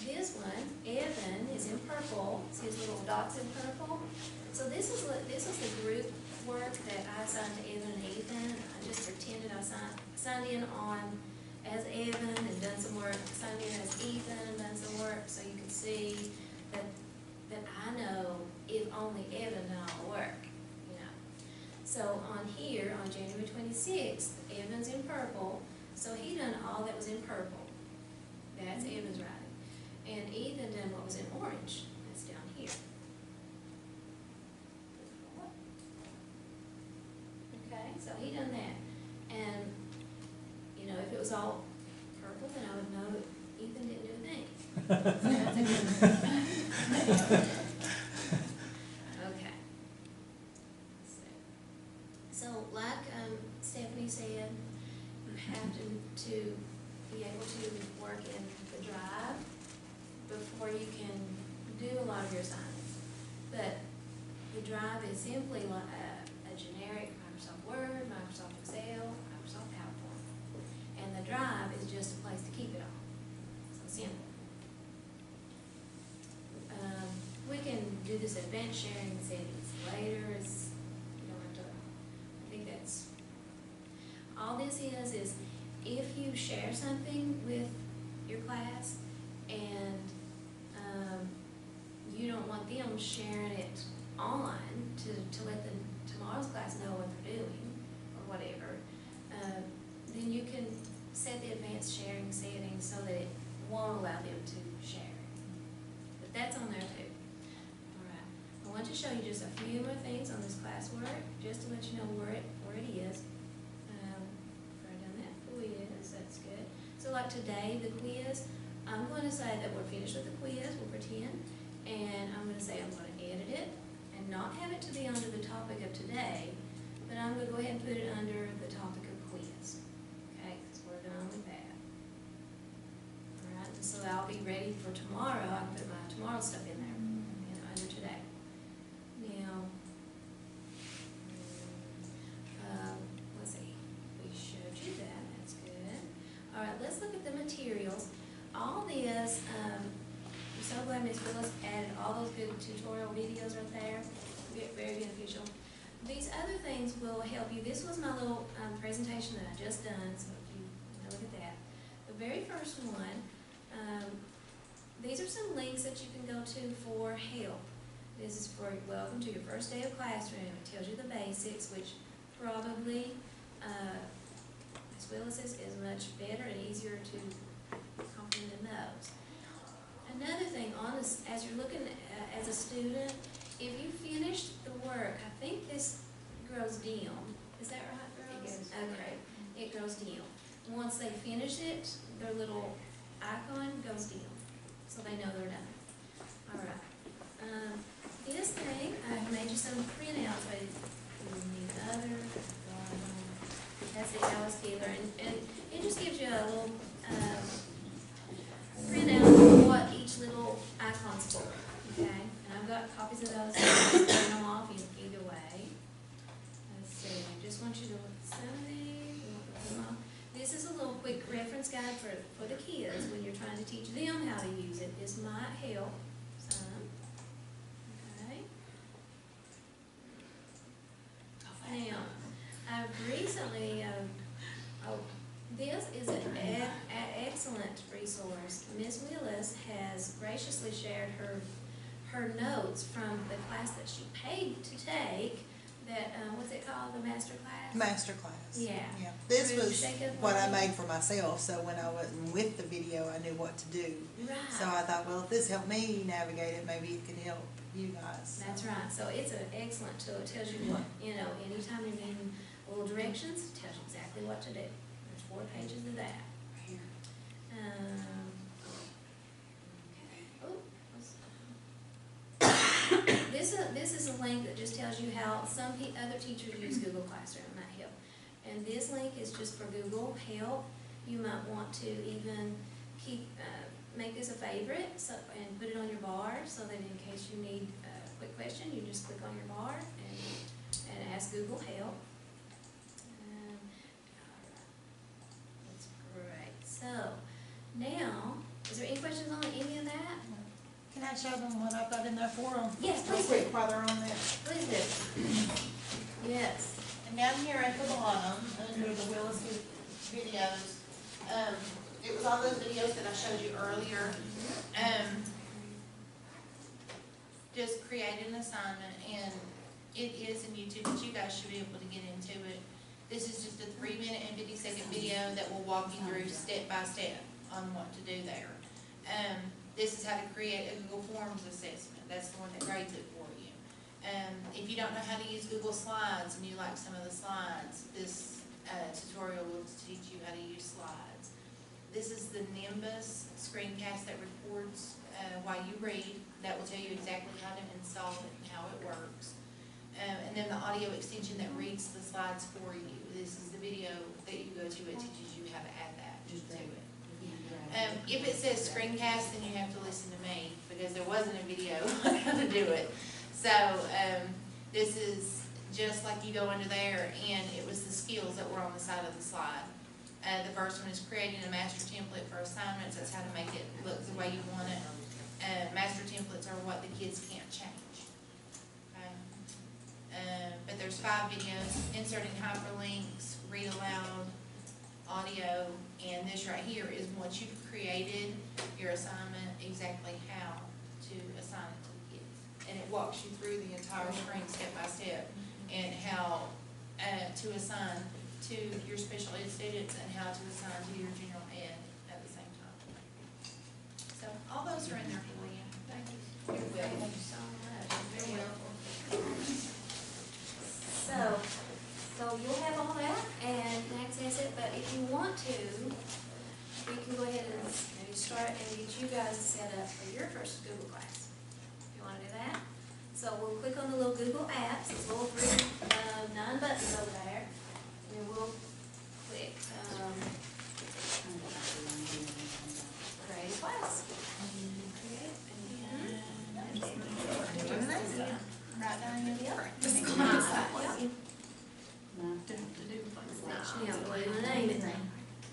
This one, Evan, is in purple. It's his little dots in purple. So this is the group work that I assigned to Evan and Ethan. I just pretended I signed in on as Evan and done some work, signed in as Ethan and done some work, so you can see that I know if only Evan done all the work, you know. So on here, on January 26th, Evan's in purple, so he done all that was in purple. That's Evan's writing. And Ethan done what was in orange. That's down here. Okay, so he done that. And, you know, if it was all purple, then I would know that Ethan didn't do a thing. So that's a good thing. Okay. So like Stephanie said, you have to be able to work in the drive before you can do a lot of your assignments. But the drive is simply like a generic Microsoft Word, Microsoft Excel, Microsoft PowerPoint. And the drive is just a place to keep it all. So simple. We can do this advanced sharing settings later. You don't have to, I think that's, all this is if you share something with your class and you don't want them sharing it on to let tomorrow's class know what they're doing or whatever, then you can set the advanced sharing settings so that it won't allow them to share it. But that's on there too. Alright, I want to show you just a few more things on this classwork, just to let you know where it is. I've done that quiz, that's good. So like today, the quiz, I'm going to say that we're finished with the quiz, we'll pretend, and I'm going to say I'm going to edit it and not have it to be under the topic of today, but I'm going to go ahead and put it under the topic of quiz. Okay, because we're done with that. Alright, and so I'll be ready for tomorrow. I can put my tomorrow stuff in there, under today. Now, let's see, we showed you that, that's good. Alright, let's look at the materials. All this, I'm so glad Ms. Willis added all those good tutorial videos right there. Very beneficial. These other things will help you. This was my little presentation that I just done, so if you look at that. The very first one, these are some links that you can go to for help. This is for welcome to your first day of classroom. It tells you the basics, which probably Ms. Willis is much better and easier to comprehend than those. Another thing, on this, as you're looking as a student, if you finished the work, I think this grows dim. Is that right, girls?
It goes
okay, it grows dim. Once they finish it, their little icon goes dim, so they know they're done. All right. This thing, I've made you some printouts. I need other. That's the Alice Keeler, and it just gives you a little printout of what each little icon's for. Okay, and I've got copies of those. So print them off either way. Let's see. I just want you to look at some of these. This is a little quick reference guide for the kids when you're trying to teach them how to use it. This might help some. Okay. Now, I've recently, this is an excellent resource. Ms. Willis has graciously shared her notes from the class that she paid to take, that, what's it called, the master class?
Master class.
Yeah.
Yeah. This
Through
was
Shake Up
what I
Learning.
made for myself, so when I wasn't with the video, I knew what to do.
Right.
So I thought, well, if this helped me navigate it, maybe it could help you guys.
That's right. So it's an excellent tool. It tells you what, anytime you're needing Little directions, tells you exactly what to do. There's 4 pages of that. This is a link that just tells you how some other teachers use Google Classroom, and that help. And this link is just for Google Help. You might want to even make this a favorite, and put it on your bar, so that in case you need a quick question, you just click on your bar and ask Google Help. That's great. So now, is there any questions on any of that?
Can I show them what I've got in there for them?
Yes,
Real
please
quick
do.
while they're on there.
Please do. Yes.
And down here at the bottom, under the Willis videos, it was all those videos that I showed you earlier. Just create an assignment, and it is in YouTube, but you guys should be able to get into it. This is just a 3-minute and 50-second video that will walk you through step by step on what to do there. This is how to create a Google Forms assessment. That's the one that grades it for you. If you don't know how to use Google Slides and you like some of the slides, this tutorial will teach you how to use slides. This is the Nimbus screencast that records while you read. That will tell you exactly how to install it and how it works. And then the audio extension that reads the slides for you. This is the video that you go to. It teaches you how to add that to it. If it says screencast, then you have to listen to me, because there wasn't a video on how to do it. So this is just like you go under there, and it was the skills that were on the side of the slide. The first one is creating a master template for assignments. That's how to make it look the way you want it. Master templates are what the kids can't change. Okay? But there's 5 videos: inserting hyperlinks, read aloud, audio, and this right here is once you've created your assignment, exactly how to assign it to the kids. And it walks you through the entire screen step by step, and how to assign to your special ed students and how to assign to your general ed at the same time. So all those are in there for you. Thank you. You're welcome.
Thank you so much.
Very helpful.
So you'll have all that and access it, but if you want to, we can go ahead and maybe start and get you guys set up for your first Google class. If you want to do that. So we'll click on the little Google Apps, those little 9 buttons over there, and then we'll click create a class.
Right down here.
Actually, I'm going to name it.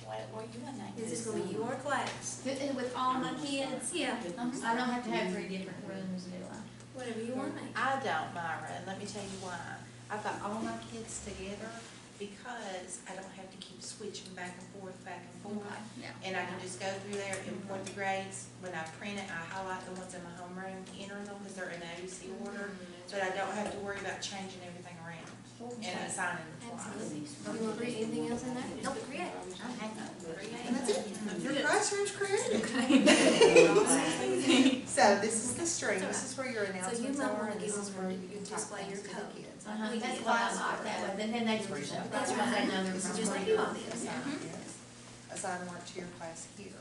What you want to name?
This is going to be your class.
With all my kids?
Yeah.
I don't have to have 3 different rooms, do I?
Whatever you want to make.
I don't, Myra, and let me tell you why. I've got all my kids together because I don't have to keep switching back and forth.
Yeah.
And I can just go through there, import the grades. When I print it, I highlight the ones in my homeroom, enter them because they're in ABC order, but I don't have to worry about changing everything around and assigning them twice.
Absolutely. Do you want to read anything else in there? Nope, create.
And that's it. Your classroom's created. So this is the string, this is where your
So you
announcements
might
are,
want
and
to
this
give
is
them
where
where
you
you
can
display
type
your
things to the
code.
kids.
We
That's
did.
why I like that way, but then they can, that's why they know they're
Just
from.
like you all did.
Assign work to your class here.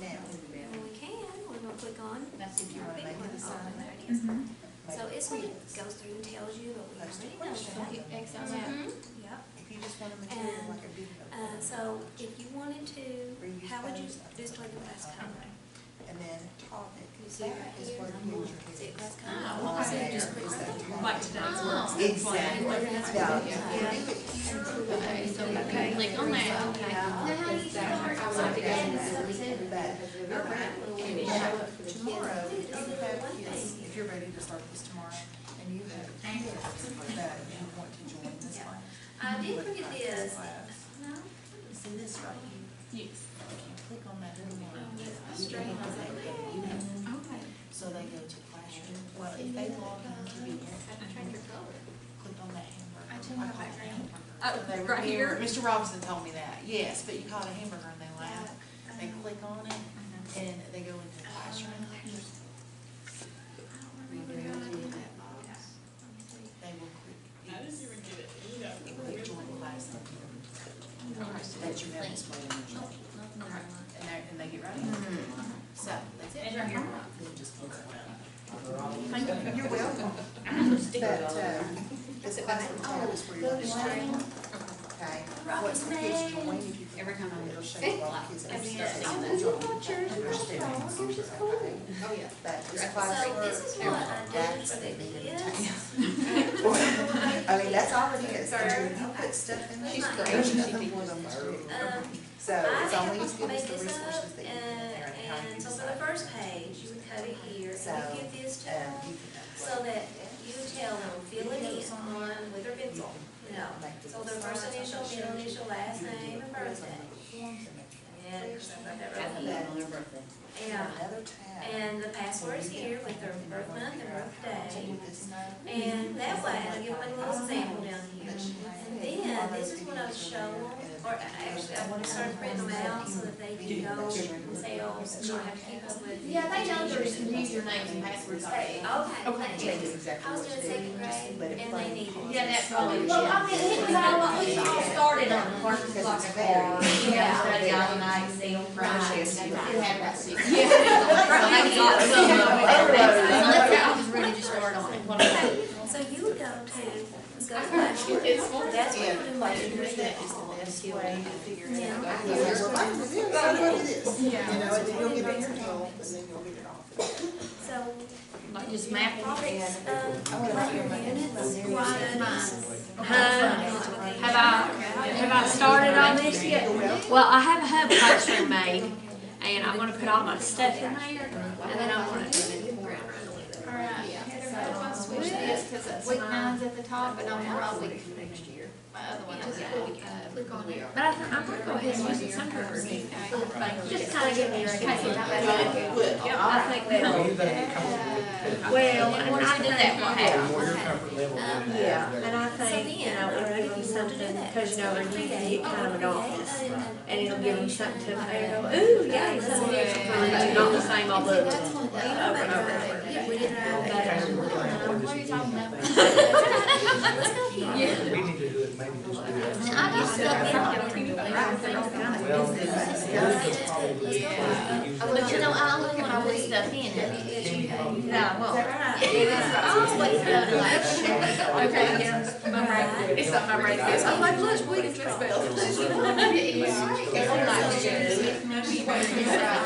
Now,
Well, we can, we're going to click on
That's if
you
you're.
wanna make it
Oh,
assign.
there it is.
make
So
it
it's when
quiz.
it goes through and tells you, but we
Post a
already know
question.
that.
X on that.
Yep.
If you just want a material like a video.
So if you wanted to,
Reuse
how would you
photos.
display the class code?
And then topic,
You see it right
that is
here?
where you use
See
your
it, class
kids.
code?
Oh,
So
okay.
just click right there.
Like today's work.
Exactly.
Yeah.
Now, you can do it here.
Okay, so click on that.
Okay.
Now how do you start?
But you're right. When you show up for tomorrow, if you have kids, if you're ready to start this tomorrow, and you have kids that you want to join this class.
I did forget this.
class.
No?
See this right here?
Yes.
Click on that little one.
Straight.
Okay.
So they go to classroom. Well, if they log into the click on that hamburger.
I turned my
call it a
background.
hamburger. They
right here?
remember- Mr. Robinson told me that, yes, but you call it a hamburger and they laugh. They click on it and they go into the classroom. They will click. Click join
That's unanimous. And they get right in. So, that's it.
And you're here.
You're welcome. But, this classroom tab is where you're distracted. Okay. What the kids join, if you
Every time I
it'll show you all the kids that are studying that join. And they're students. Okay.
Oh, yeah.
But this
So
classroom,
this is what I did
that's
for
what they
the
need to
kids.
maintain. I mean, that's all it is. I mean, you put stuff in there,
She's
there's
great.
nothing for them to do. So
I
it's only
have
as
to
good as
make
the
this
resources
up,
that you put in there and how you
and so for
decide.
the first page, you would cut it here,
So,
and you give this to them,
you can,
so that you would tell them, fill it in on with their pencil, you know. So their first initial, middle initial, last name, and birthday. And stuff like that, right here.
on their birthday.
Yeah.
another tab.
And the password is here with their birth month and birthday.
This note.
And that way, I'll give them a little sample down here. And then, this is what I would show them, or actually, I started printing them out so that they can go themselves, and don't have to keep up with.
Yeah, they know there's some usernames and passwords already.
Okay,
They
thank
do
you.
exactly
I was
what
doing
you
second
do.
grade,
Let it
and
play.
they needed.
Yeah, that's probably, well, I mean, it was all, we all started on the first
Because
block
it's
of
very-
cards,
Yeah.
study all night, see on Friday.
Yes, you
It
do.
had about 6.
Yeah.
I got some of it. I was ready to start on it.
So you would go to, go to Flashword. That's what you do like to do that.
Is the best way to figure it out.
Yeah.
Yeah, well, that's what it is, that's what it is. You know, and then you'll get it in your phone, and then you'll get it off.
So,
Like just map topics.
like your minutes,
Have I started on this yet? Well, I have a hub classroom made, and I'm gonna put all my stuff in there, and then I'm gonna.
Alright, so if I switch this, cause that's week 9's at the top, but I'm all week next year. My other one is click on it.
But I'm gonna go ahead and use it sometimes. Just kinda get me a taste.
Well,
I think that,
you gotta get comfortable with it.
well, and I do that one
The
half.
more your comfort level with it.
Yeah, and I think, you know, it'll give them something, because, you know, they're used to get kind of monotonous. And it'll give them something to, they go, ooh, yay, something different for reading, not the same old book over and over and over again.
we did
What
What are you talking about?
Let's go here.
We need to do it, maybe just do it.
I got stuff in
Well,
But you know, I only when I put stuff in, yeah, well. I always done it like, okay, yeah, my brain, it's not my brain, I'm like, look, we can just spell.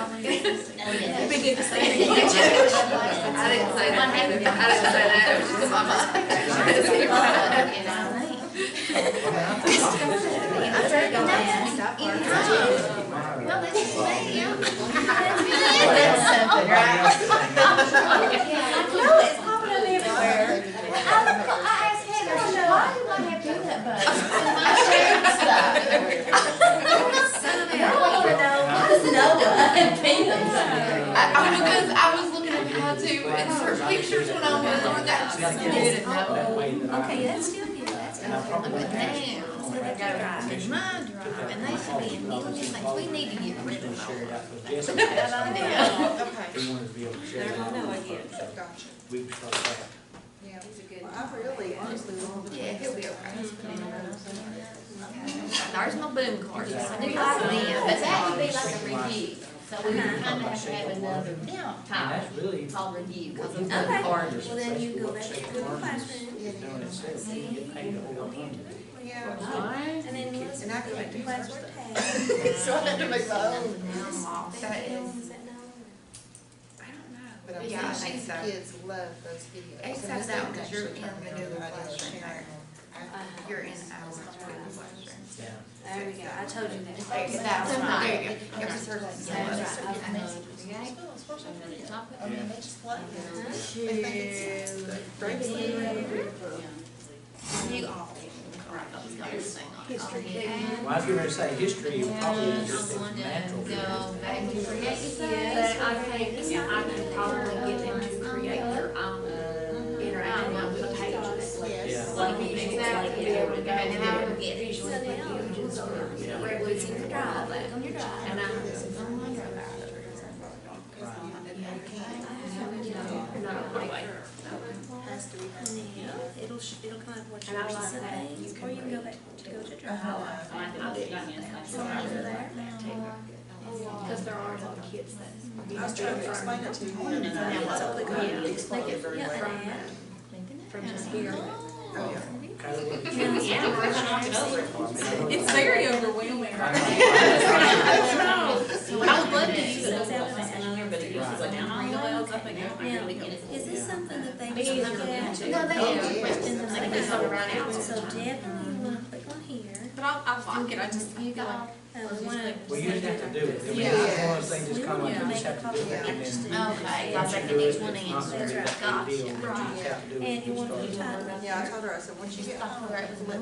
We get to say it. I didn't say that. I didn't say that. It was just my
Well, this is me, yeah.
That's something, right?
No, it's popping up everywhere. I asked Heather, I said, why do I have peanut butter in my sharing stuff? I wanna know, what does Noah and peanut butter?
Because I was looking at how to insert pictures when I was on that.
That way that I.
Okay, that's still good, that's good.
And I probably would have.
So they go right in my drive, and they should be a million things, we need to get rid of
Share it
them.
out with Jessica.
Okay,
We wanted to be able to share it out.
gotcha.
We would start that.
Yeah. Well, I really honestly love
Yeah, he'll be okay.
There's my boom cards.
I do like them, but that would be like a review, so we kind of have to have another
And
type
that's really.
called review, because those
Okay,
book cards.
well then you go back to your Google Classroom,
Doing it says that you get paid to hold on to it.
Yeah.
and then let's
And I
go back to
can't do
classroom tab.
So I had to make my own.
Is that no?
But I'm
Yeah, I
saying
think so.
kids love those videos.
Except
And this
that
one
one, 'cause you're
actually
in
turned
the
into
Google
an idea
Classroom
sharing.
You're in our Google Classroom.
Yeah.
There we go, I told you that.
That was right. There you go. Yours is hers.
Yeah, that's right.
You all. History.
Well, I was gonna say history probably is just a natural.
Go back to create.
But I think I could probably get them to create their own interactive pages.
Yeah.
Like, exactly, be able to go
And I will
and
get it.
So now,
Yeah.
where it's in your drive, click on your drive.
and I,
Has to be, it'll come up what
And I
your
like
recent
that.
things, or you can go back to go to drive.
Because there are a lot of kids that.
I was trying to explain it to him.
From just here.
It's
very overwhelming.
I would love to use it as but it uses like down on the wells, I think it might really help.
Is this something that they
Be
just
easier
look
to
at?
do.
No, they
Oh,
do.
yes.
And then
Like
they
this
go
all
right
around.
out. So definitely you wanna click on here.
But I like it, I just feel like.
We wanna.
Well, you just have to do it. I mean,
Yeah.
it's one of those things that's kind of like, you just have to do it, and then.
Okay,
once you
like
do it,
each one
it's not gonna be
answers.
that big deal, but you
Gotcha.
just have to do it.
And you want to
Just start.
type.
Yeah, I told her, I said, once you get home, let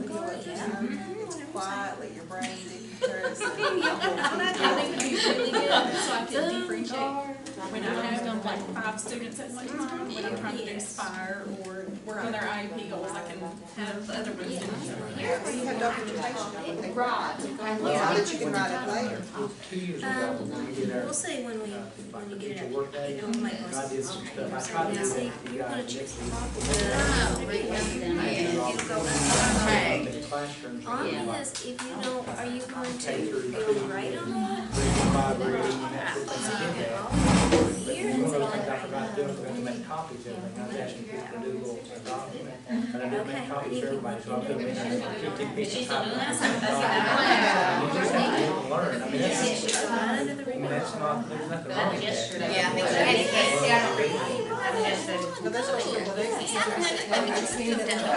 your quiet, let your brain decompress.
I think it'd be really good, so I can differentiate. When I have like 5 students at one time, when I'm trying to do Spire or work on their IEP goals, I can have the other ones do it.
Well, you have documentation of what they
Right.
so that you can write it later.
2 years ago, when we did our.
We'll see when you get it
Teacher
up.
work day,
It'll make
and
more
I did
sense.
some stuff, I tried to do that, you
You wanna
guys.
check the
next
box.
week.
It'll go up.
In the classrooms,
On
like
this, if you don't, are you going to
K through
build
two,
right on that?
5 reading, and that sort of thing, I did that. But
Here,
one of
it's
those
all
things I
right.
forgot to do, I forgot to make copies of everything, I was asking people to do a little document, and I didn't make copies for everybody, so I put them in there, 15 pieces of copy. You just have to learn, I mean, that's,
Right under the
I mean, that's not, there's nothing wrong with that.
Yeah, I think so.
But that's what people do.
Let me just move it down.
And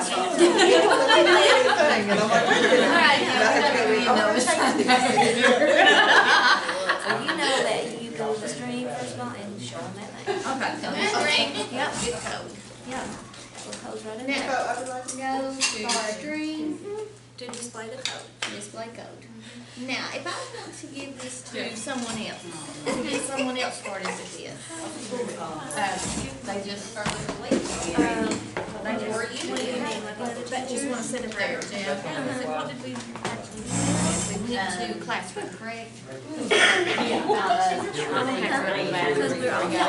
I'm like, wait a minute.
Right,
And I had to go,
yeah,
oh,
it's
So you know that you go to the stream first of all and show them that thing.
Okay.
Yep,
Get code.
yep. That will goes right in
Now,
there.
I would like to
Go to stream,
To display the code.
display code. Now, if I want to give this to someone else, to get someone else started with this, they just start with the link. They just,
What do you mean, like,
but just want to send it there, Jeff. What did we actually do? We went to classroom, correct? Because we're all got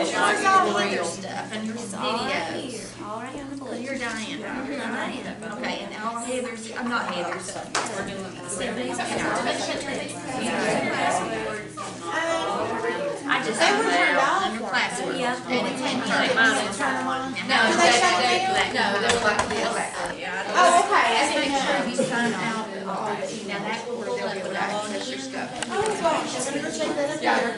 your stuff and your
It's all right
videos.
here, all right on the
Well,
blue.
you're Diane.
Diane.
Okay, and all Heather's, I'm not Heather's. We're doing. I just
They were
have
turned
that
off.
under classroom.
Yeah.
And it can't turn mine and turn on.
Do they shut down?
No, they're like this.
Oh, okay, I
Just
see
make sure
now.
you sign out. Now that will pull up with all your stuff.
Oh, gosh, I'm gonna check that out.